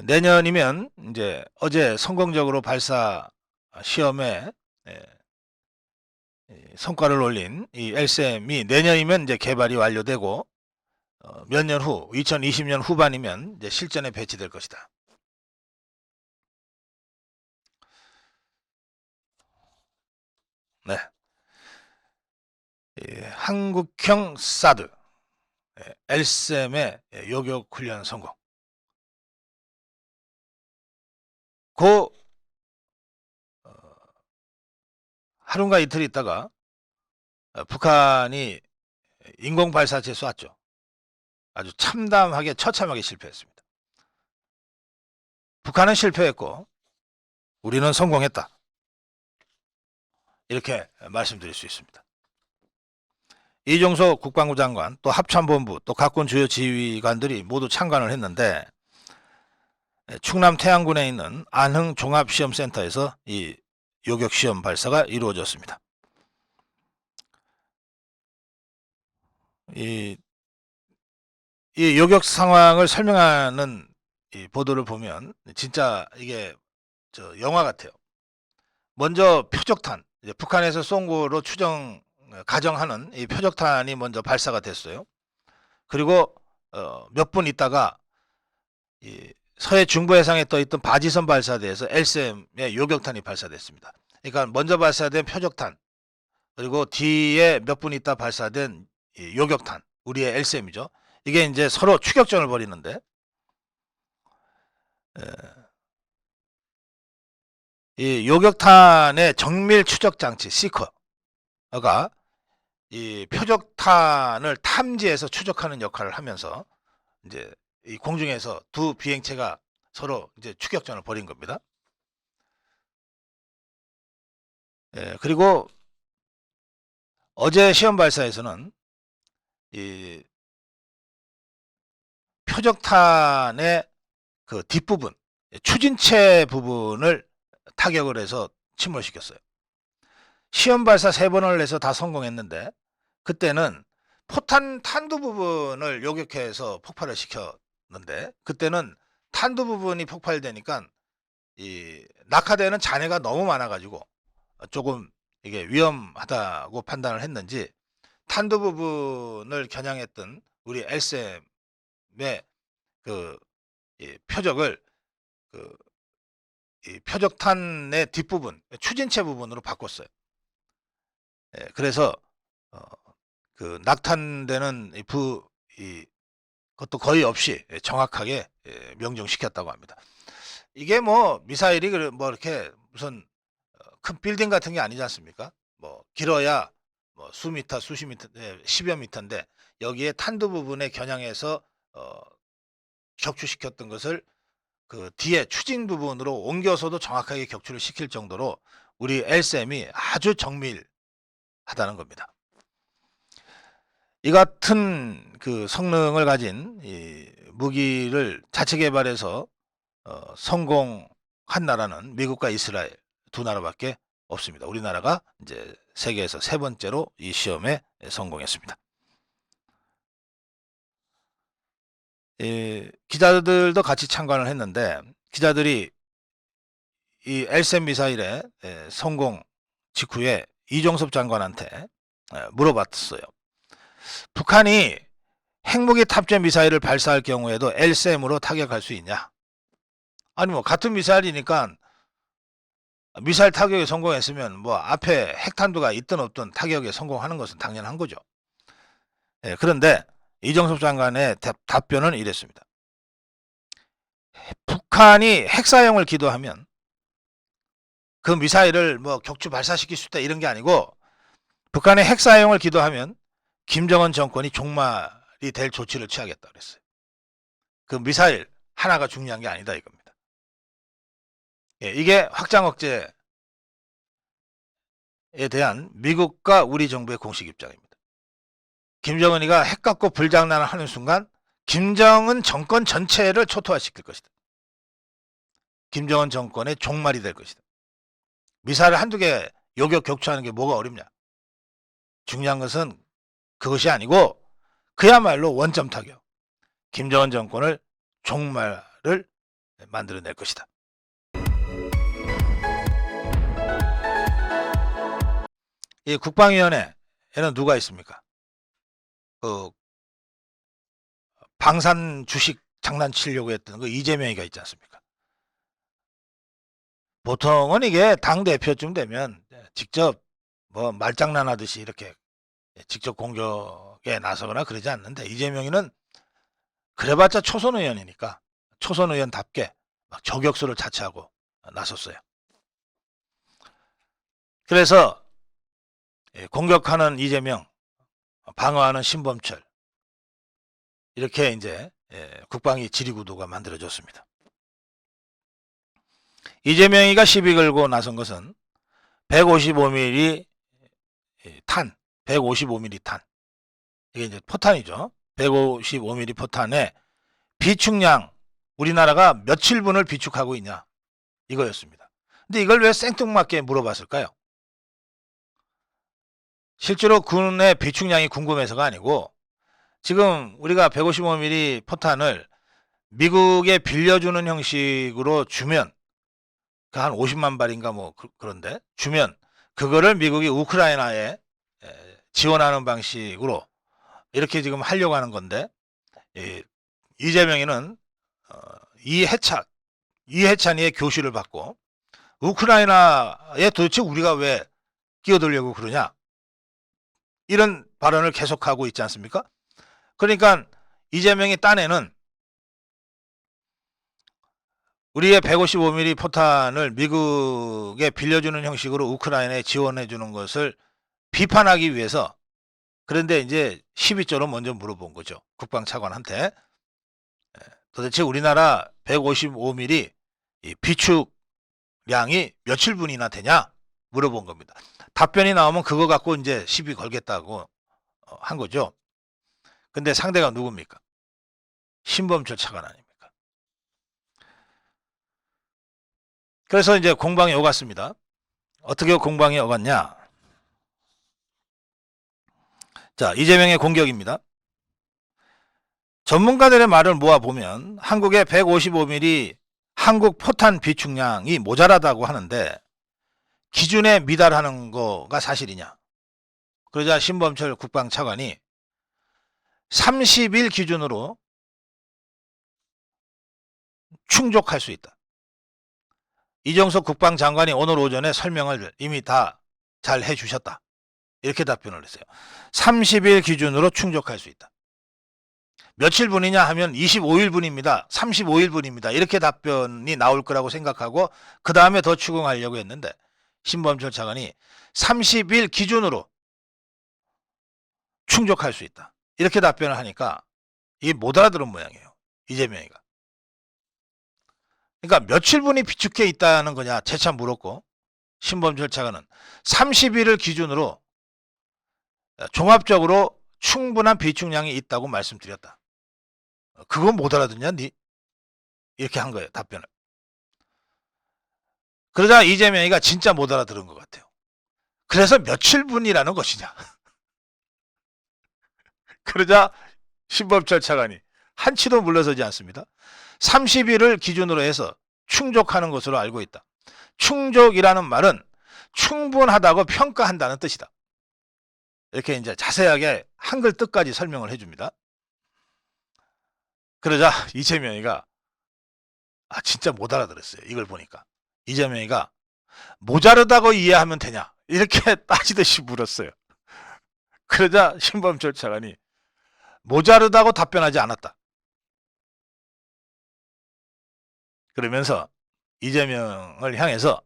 내년이면 이제 어제 성공적으로 발사 시험에 성과를 올린 이 LSM이 내년이면 이제 개발이 완료되고 몇 년 후, 2020년 후반이면 이제 실전에 배치될 것이다. 네. 한국형 사드 LSM의 요격 훈련 성공. 하루인가 이틀 있다가 북한이 인공 발사체 쐈죠. 아주 참담하게 처참하게 실패했습니다. 북한은 실패했고 우리는 성공했다. 이렇게 말씀드릴 수 있습니다. 이종석 국방부 장관, 또 합참본부, 또 각군 주요 지휘관들이 모두 참관을 했는데 충남 태안군에 있는 안흥 종합시험센터에서 이 요격시험 발사가 이루어졌습니다. 이 요격 상황을 설명하는 이 보도를 보면 진짜 이게 영화 같아요. 먼저 표적탄, 이제 북한에서 쏜 거로 가정하는 이 표적탄이 먼저 발사가 됐어요. 그리고 몇 분 있다가 이 서해 중부 해상에 떠 있던 바지선 발사대에서 LSM의 요격탄이 발사됐습니다. 그러니까 먼저 발사된 표적탄, 그리고 뒤에 몇 분 있다 발사된 이 요격탄, 우리의 LSM이죠. 이게 이제 서로 추격전을 벌이는데, 이 요격탄의 정밀 추적 장치 시커가 이 표적탄을 탐지해서 추적하는 역할을 하면서 이제 이 공중에서 두 비행체가 서로 이제 추격전을 벌인 겁니다. 그리고 어제 시험 발사에서는 이 표적탄의 그 뒷부분, 추진체 부분을 타격을 해서 침몰시켰어요. 시험 발사 3번을 해서 다 성공했는데, 그때는 포탄 탄두 부분을 요격해서 폭발을 시켰는데, 그때는 탄두 부분이 폭발되니까 이 낙하되는 잔해가 너무 많아가지고 조금 이게 위험하다고 판단을 했는지, 탄두 부분을 겨냥했던 우리 LSM의 그 표적을 이 표적탄의 뒷부분, 추진체 부분으로 바꿨어요. 그래서 그 낙탄되는 그것도 거의 없이 정확하게 명중시켰다고 합니다. 이게 뭐 미사일이 뭐 이렇게 무슨 큰 빌딩 같은 게 아니지 않습니까? 뭐 길어야 뭐 수미터, 수십 미터, 10여 미터인데 여기에 탄두 부분에 겨냥해서 격추시켰던 것을 그 뒤에 추진 부분으로 옮겨서도 정확하게 격추를 시킬 정도로 우리 LSM이 아주 정밀하다는 겁니다. 이 같은 그 성능을 가진 이 무기를 자체 개발해서 성공한 나라는 미국과 이스라엘 두 나라밖에 없습니다. 우리나라가 이제 세계에서 3번째로 이 시험에 성공했습니다. 기자들도 같이 참관을 했는데, 기자들이 이 LSM 미사일의 성공 직후에 이종섭 장관한테 물어봤어요. 북한이 핵무기 탑재 미사일을 발사할 경우에도 LSM으로 타격할 수 있냐? 아니 뭐 같은 미사일이니까 미사일 타격에 성공했으면 뭐 앞에 핵탄두가 있든 없든 타격에 성공하는 것은 당연한 거죠. 그런데 이종섭 장관의 답변은 이랬습니다. 북한이 핵 사용을 기도하면 그 미사일을 뭐 격추 발사시킬 수 있다 이런 게 아니고, 북한의 핵 사용을 기도하면 김정은 정권이 종말이 될 조치를 취하겠다 그랬어요. 그 미사일 하나가 중요한 게 아니다 이겁니다. 이게 확장 억제에 대한 미국과 우리 정부의 공식 입장입니다. 김정은이가 핵 갖고 불장난을 하는 순간 김정은 정권 전체를 초토화시킬 것이다. 김정은 정권의 종말이 될 것이다. 미사일 한두 개 요격 격추하는 게 뭐가 어렵냐. 중요한 것은 그것이 아니고 그야말로 원점 타격. 김정은 정권을 종말을 만들어낼 것이다. 이 국방위원회에는 누가 있습니까? 그 방산 주식 장난치려고 했던 그 이재명이가 있지 않습니까? 보통은 이게 당 대표쯤 되면 직접 뭐 말장난하듯이 이렇게 직접 공격에 나서거나 그러지 않는데, 이재명이는 그래봤자 초선 의원이니까 초선 의원답게 막 저격수를 자처하고 나섰어요. 그래서 공격하는 이재명, 방어하는 신범철, 이렇게 이제 국방위 지리구도가 만들어졌습니다. 이재명이가 시비 걸고 나선 것은 155mm 탄, 155mm 탄, 이게 이제 포탄이죠. 155mm 포탄에 비축량 우리나라가 며칠분을 비축하고 있냐 이거였습니다. 근데 이걸 왜 생뚱맞게 물어봤을까요? 실제로 군의 비축량이 궁금해서가 아니고 지금 우리가 155mm 포탄을 미국에 빌려주는 형식으로 주면 한 50만 발인가 뭐 그런데 주면 그거를 미국이 우크라이나에 지원하는 방식으로 이렇게 지금 하려고 하는 건데 이재명이는 이해찬이의 교시를 받고 우크라이나에 도대체 우리가 왜 끼어들려고 그러냐 이런 발언을 계속하고 있지 않습니까? 그러니까 이재명이 딴에는 우리의 155mm 포탄을 미국에 빌려주는 형식으로 우크라이나에 지원해 주는 것을 비판하기 위해서 그런데 이제 12조로 먼저 물어본 거죠. 국방차관한테. 도대체 우리나라 155mm 비축량이 며칠분이나 되냐 물어본 겁니다. 답변이 나오면 그거 갖고 이제 시비 걸겠다고 한 거죠. 근데 상대가 누굽니까? 신범철 차관 아닙니까? 그래서 이제 공방이 오갔습니다. 어떻게 공방이 오갔냐? 자, 이재명의 공격입니다. 전문가들의 말을 모아보면 한국의 155mm 한국 포탄 비축량이 모자라다고 하는데 기준에 미달하는 거가 사실이냐? 그러자 신범철 국방차관이 30일 기준으로 충족할 수 있다. 이정석 국방장관이 오늘 오전에 설명을 이미 다 잘 해주셨다. 이렇게 답변을 했어요. 30일 기준으로 충족할 수 있다. 며칠분이냐 하면 25일분입니다. 35일분입니다. 이렇게 답변이 나올 거라고 생각하고 그 다음에 더 추궁하려고 했는데 신범철 차관이 30일 기준으로 충족할 수 있다. 이렇게 답변을 하니까 이게 못 알아들은 모양이에요. 이재명이가. 그러니까 며칠분이 비축해 있다는 거냐 재차 물었고 신범철 차관은 30일을 기준으로 종합적으로 충분한 비축량이 있다고 말씀드렸다. 그거 못 알아듣냐 니? 이렇게 한 거예요. 답변을. 그러자 이재명이가 진짜 못 알아들은 것 같아요. 그래서 며칠분이라는 것이냐. 그러자 신범철 차관이 한치도 물러서지 않습니다. 30일을 기준으로 해서 충족하는 것으로 알고 있다. 충족이라는 말은 충분하다고 평가한다는 뜻이다. 이렇게 이제 자세하게 한글 뜻까지 설명을 해줍니다. 그러자 이재명이가 진짜 못 알아들었어요. 이걸 보니까. 이재명이가 모자르다고 이해하면 되냐 이렇게 따지듯이 물었어요. 그러자 신범철 차관이 모자르다고 답변하지 않았다. 그러면서 이재명을 향해서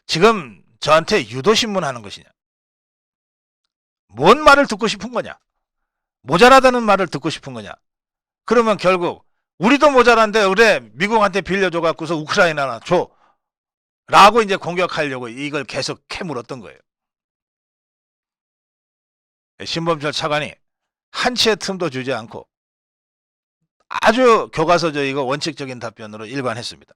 지금 저한테 유도신문 하는 것이냐. 뭔 말을 듣고 싶은 거냐. 모자라다는 말을 듣고 싶은 거냐. 그러면 결국 우리도 모자란데 그래 미국한테 빌려줘 갖고서 우크라이나나 줘 라고 이제 공격하려고 이걸 계속 캐물었던 거예요. 신범철 차관이 한치의 틈도 주지 않고 아주 교과서적이고 원칙적인 답변으로 일관했습니다.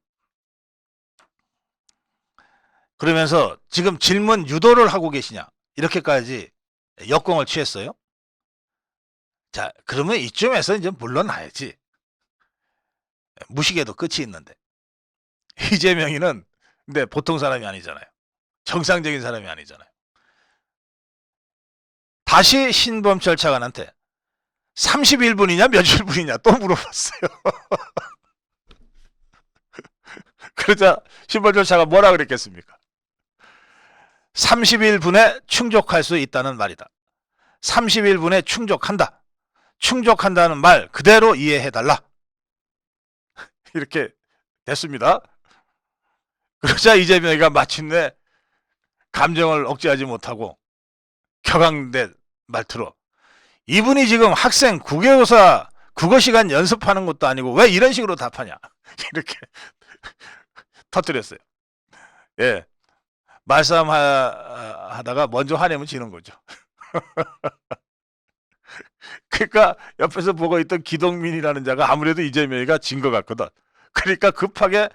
그러면서 지금 질문 유도를 하고 계시냐 이렇게까지 역공을 취했어요. 자, 그러면 이쯤에서 이제 물러나야지. 무식에도 끝이 있는데. 이재명이는 근데 보통 사람이 아니잖아요. 정상적인 사람이 아니잖아요. 다시 신범철 차관한테 31분이냐 며칠분이냐 또 물어봤어요. 그러자 신범철 차관 뭐라 그랬겠습니까? 30일분에 충족할 수 있다는 말이다. 30일분에 충족한다. 충족한다는 말 그대로 이해해달라. 이렇게 됐습니다. 그러자 이재명이가 마침내 감정을 억제하지 못하고 격앙된 말투로 이분이 지금 학생 국어교사 국어시간 연습하는 것도 아니고 왜 이런 식으로 답하냐 이렇게 터뜨렸어요. 예, 말싸움 하다가 먼저 화내면 지는 거죠. 그러니까 옆에서 보고 있던 기동민이라는 자가 아무래도 이재명이가 진 것 같거든. 그러니까 급하게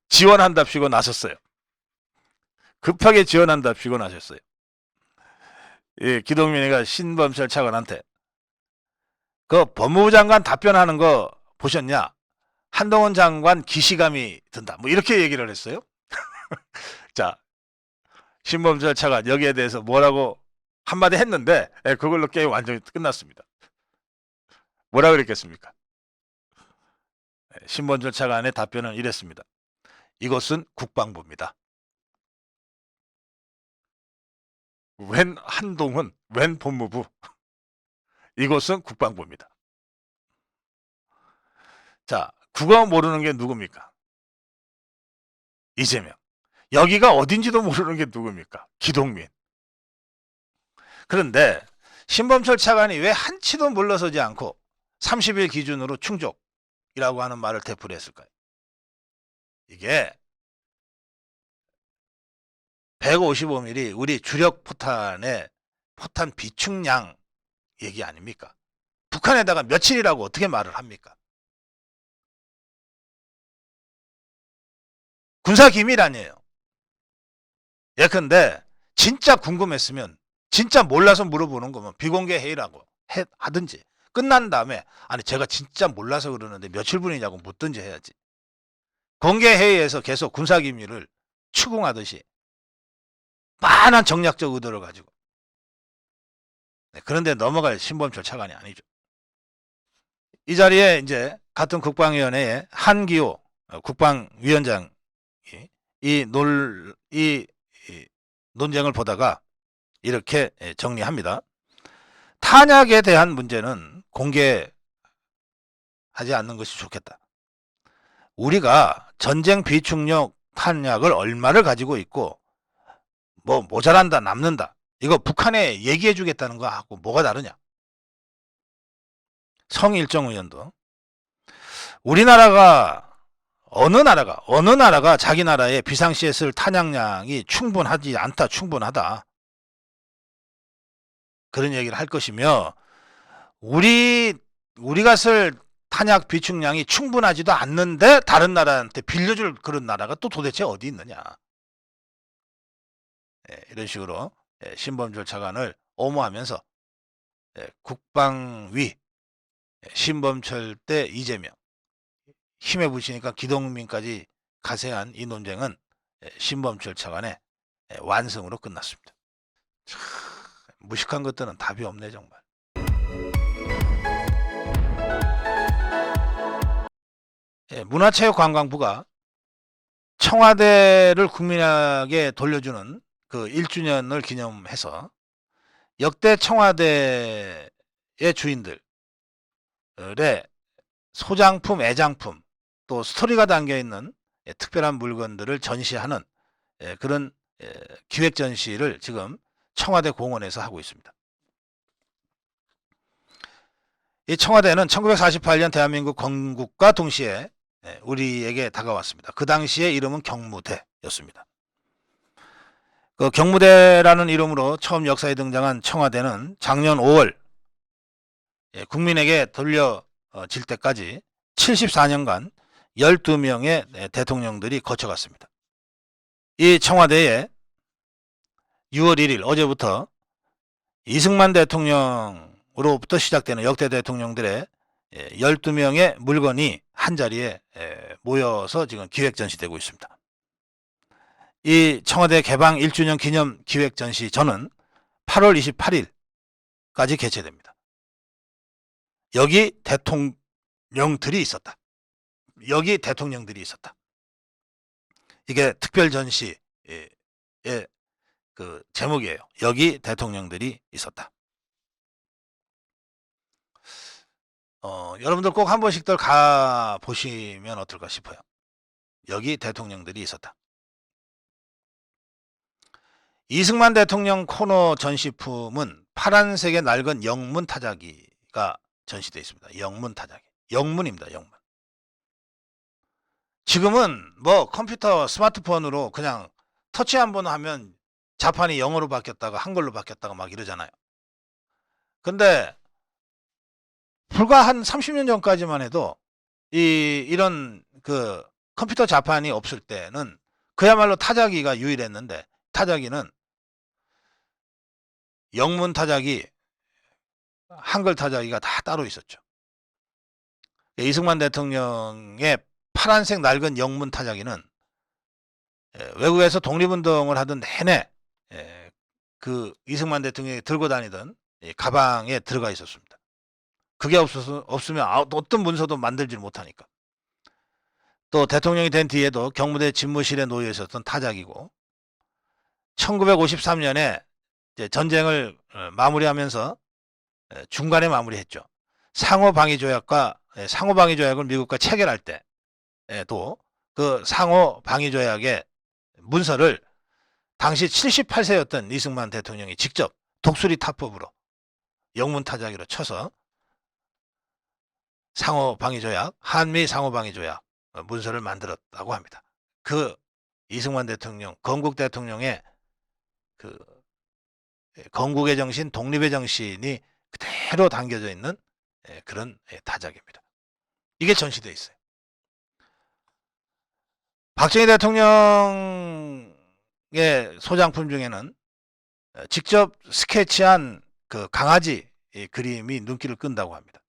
지원한답시고 나섰어요. 급하게 지원한답시고 나섰어요. 예, 기동민이가 신범철 차관한테 그 법무부 장관 답변하는 거 보셨냐? 한동훈 장관 기시감이 든다. 뭐 이렇게 얘기를 했어요. 자, 신범철 차관 여기에 대해서 뭐라고 한마디 했는데 그걸로 게임 완전히 끝났습니다. 뭐라 그랬겠습니까? 신범철 차관의 답변은 이랬습니다. 이것은 국방부입니다. 웬 한동훈, 웬 법무부. 이것은 국방부입니다. 자, 국어 모르는 게 누굽니까? 이재명. 여기가 어딘지도 모르는 게 누굽니까? 기동민. 그런데 신범철 차관이 왜 한치도 물러서지 않고 30일 기준으로 충족이라고 하는 말을 대표를 했을까요? 이게 155mm 우리 주력 포탄의 포탄 비축량 얘기 아닙니까? 북한에다가 며칠이라고 어떻게 말을 합니까? 군사 기밀 아니에요. 예컨대 진짜 궁금했으면 진짜 몰라서 물어보는 거면 비공개 회의라고 하든지 끝난 다음에 아니 제가 진짜 몰라서 그러는데 며칠분이냐고 묻든지 해야지. 공개 회의에서 계속 군사 기밀을 추궁하듯이 많은 정략적 의도를 가지고 그런데 넘어갈 신범철 차관이 아니죠. 이 자리에 이제 같은 국방위원회의 한기호 국방위원장이 이 논쟁을 보다가 이렇게 정리합니다. 탄약에 대한 문제는 공개하지 않는 것이 좋겠다. 우리가 전쟁 비축력 탄약을 얼마를 가지고 있고 뭐 모자란다 남는다 이거 북한에 얘기해 주겠다는 거하고 뭐가 다르냐. 성일정 의원도 우리나라가 어느 나라가 자기 나라에 비상시에 쓸 탄약량이 충분하지 않다 충분하다 그런 얘기를 할 것이며 우리가 쓸 탄약 비축량이 충분하지도 않는데 다른 나라한테 빌려줄 그런 나라가 또 도대체 어디 있느냐. 이런 식으로 신범철 차관을 옹호하면서 국방위 신범철 때 이재명 힘에 부치니까 기동민까지 가세한 이 논쟁은 신범철 차관의 완승으로 끝났습니다. 참, 무식한 것들은 답이 없네 정말. 문화체육관광부가 청와대를 국민에게 돌려주는 그 1주년을 기념해서 역대 청와대의 주인들의 소장품, 애장품 또 스토리가 담겨있는 특별한 물건들을 전시하는 그런 기획 전시를 지금 청와대 공원에서 하고 있습니다. 이 청와대는 1948년 대한민국 건국과 동시에 우리에게 다가왔습니다. 그 당시의 이름은 경무대였습니다. 그 경무대라는 이름으로 처음 역사에 등장한 청와대는 작년 5월 국민에게 돌려질 때까지 74년간 12명의 대통령들이 거쳐갔습니다. 이 청와대에 6월 1일 어제부터 이승만 대통령으로부터 시작되는 역대 대통령들의 12명의 물건이 한자리에 모여서 지금 기획전시되고 있습니다. 이 청와대 개방 1주년 기념 기획전시전은 8월 28일까지 개최됩니다. 여기 대통령들이 있었다. 여기 대통령들이 있었다. 이게 특별전시의 그 제목이에요. 여기 대통령들이 있었다. 여러분들 꼭 한 번씩들 가보시면 어떨까 싶어요. 여기 대통령들이 있었다. 이승만 대통령 코너 전시품은 파란색의 낡은 영문 타자기가 전시되어 있습니다. 영문 타자기. 영문입니다. 영문. 지금은 뭐 컴퓨터 스마트폰으로 그냥 터치 한번 하면 자판이 영어로 바뀌었다가 한글로 바뀌었다가 막 이러잖아요. 근데 불과 한 30년 전까지만 해도 이런 그 컴퓨터 자판이 없을 때는 그야말로 타자기가 유일했는데, 타자기는 영문 타자기, 한글 타자기가 다 따로 있었죠. 이승만 대통령의 파란색 낡은 영문 타자기는 외국에서 독립운동을 하던 내내 그 이승만 대통령이 들고 다니던 가방에 들어가 있었습니다. 그게 없으면 어떤 문서도 만들지 못하니까. 또 대통령이 된 뒤에도 경무대 집무실에 놓여 있었던 타자기고, 1953년에 전쟁을 마무리하면서 중간에 마무리했죠. 상호방위조약을 미국과 체결할 때도 그 상호방위조약의 문서를 당시 78세였던 이승만 대통령이 직접 독수리 타법으로 영문 타자기로 쳐서 상호방위조약, 한미 상호방위조약 문서를 만들었다고 합니다. 그 이승만 대통령, 건국 대통령의 그 건국의 정신, 독립의 정신이 그대로 담겨져 있는 그런 타자기입니다. 이게 전시되어 있어요. 박정희 대통령의 소장품 중에는 직접 스케치한 그 강아지 그림이 눈길을 끈다고 합니다.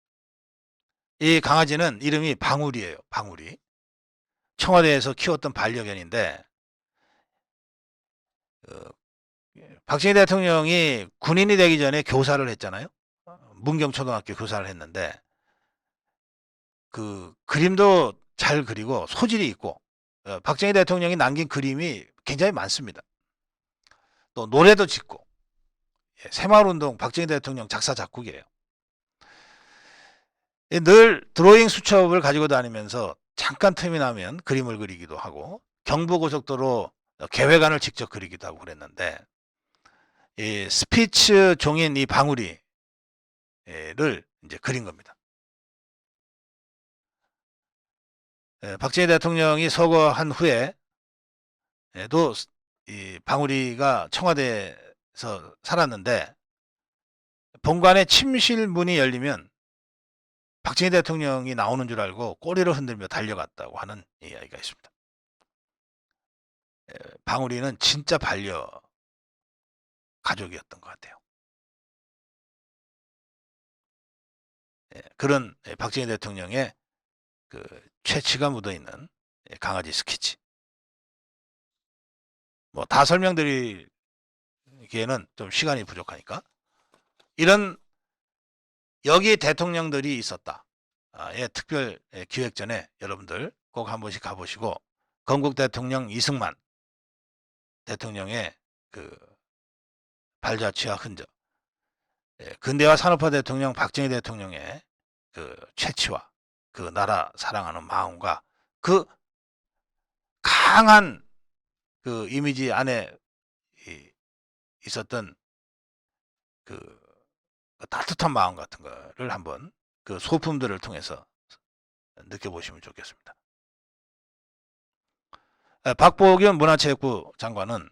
이 강아지는 이름이 방울이에요. 방울이. 청와대에서 키웠던 반려견인데, 박정희 대통령이 군인이 되기 전에 교사를 했잖아요. 문경초등학교 교사를 했는데, 그 그림도 잘 그리고 소질이 있고, 박정희 대통령이 남긴 그림이 굉장히 많습니다. 또 노래도 짓고, 새마을운동 박정희 대통령 작사 작곡이에요. 늘 드로잉 수첩을 가지고 다니면서 잠깐 틈이 나면 그림을 그리기도 하고, 경부고속도로 계획안을 직접 그리기도 하고 그랬는데, 이 스피치 종인 이 방울이를 이제 그린 겁니다. 박정희 대통령이 서거한 후에도 이 방울이가 청와대에서 살았는데, 본관의 침실 문이 열리면 박정희 대통령이 나오는 줄 알고 꼬리를 흔들며 달려갔다고 하는 이야기가 있습니다. 방울이는 진짜 반려 가족이었던 것 같아요. 그런 박정희 대통령의 그 최치가 묻어있는 강아지 스케치. 뭐 다 설명드리기에는 좀 시간이 부족하니까, 이런 여기 대통령들이 있었다. 특별 기획전에 여러분들 꼭 한 번씩 가보시고, 건국 대통령 이승만 대통령의 그 발자취와 흔적, 근대화 산업화 대통령 박정희 대통령의 그 최치와 그 나라 사랑하는 마음과 그 강한 그 이미지 안에 있었던 그 따뜻한 마음 같은 거를 한번 그 소품들을 통해서 느껴보시면 좋겠습니다. 박보균 문화체육부 장관은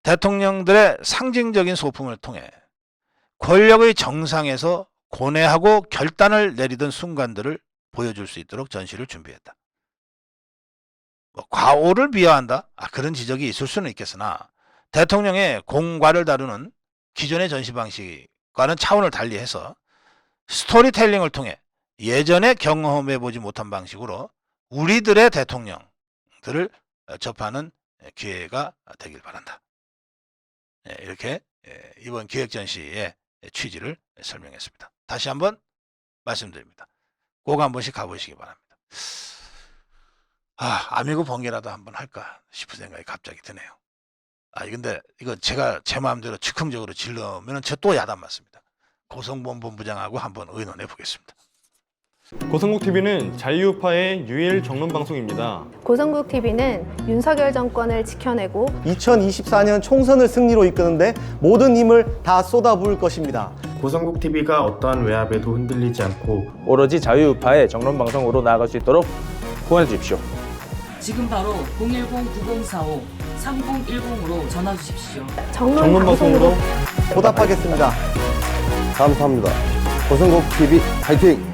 대통령들의 상징적인 소품을 통해 권력의 정상에서 고뇌하고 결단을 내리던 순간들을 보여줄 수 있도록 전시를 준비했다. 뭐 과오를 비하한다? 그런 지적이 있을 수는 있겠으나, 대통령의 공과를 다루는 기존의 전시 방식과는 차원을 달리해서 스토리텔링을 통해 예전에 경험해보지 못한 방식으로 우리들의 대통령들을 접하는 기회가 되길 바란다. 이렇게 이번 기획전시의 취지를 설명했습니다. 다시 한번 말씀드립니다. 꼭 한 번씩 가보시기 바랍니다. 아미고 번개라도 한번 할까 싶은 생각이 갑자기 드네요. 근데 이거 제가 제 마음대로 즉흥적으로 질러면 저 또 야단 맞습니다. 고성범 본부장하고 한번 의논해 보겠습니다. 고성국TV는 자유우파의 유일 정론 방송입니다. 고성국TV는 윤석열 정권을 지켜내고 2024년 총선을 승리로 이끄는데 모든 힘을 다 쏟아부을 것입니다. 고성국TV가 어떠한 외압에도 흔들리지 않고 오로지 자유우파의 정론 방송으로 나아갈 수 있도록 후원해 주십시오. 지금 바로 010-9045-3010으로 전화 주십시오. 정론 방송으로 보답하겠습니다. 감사합니다. 고성국 TV 화이팅!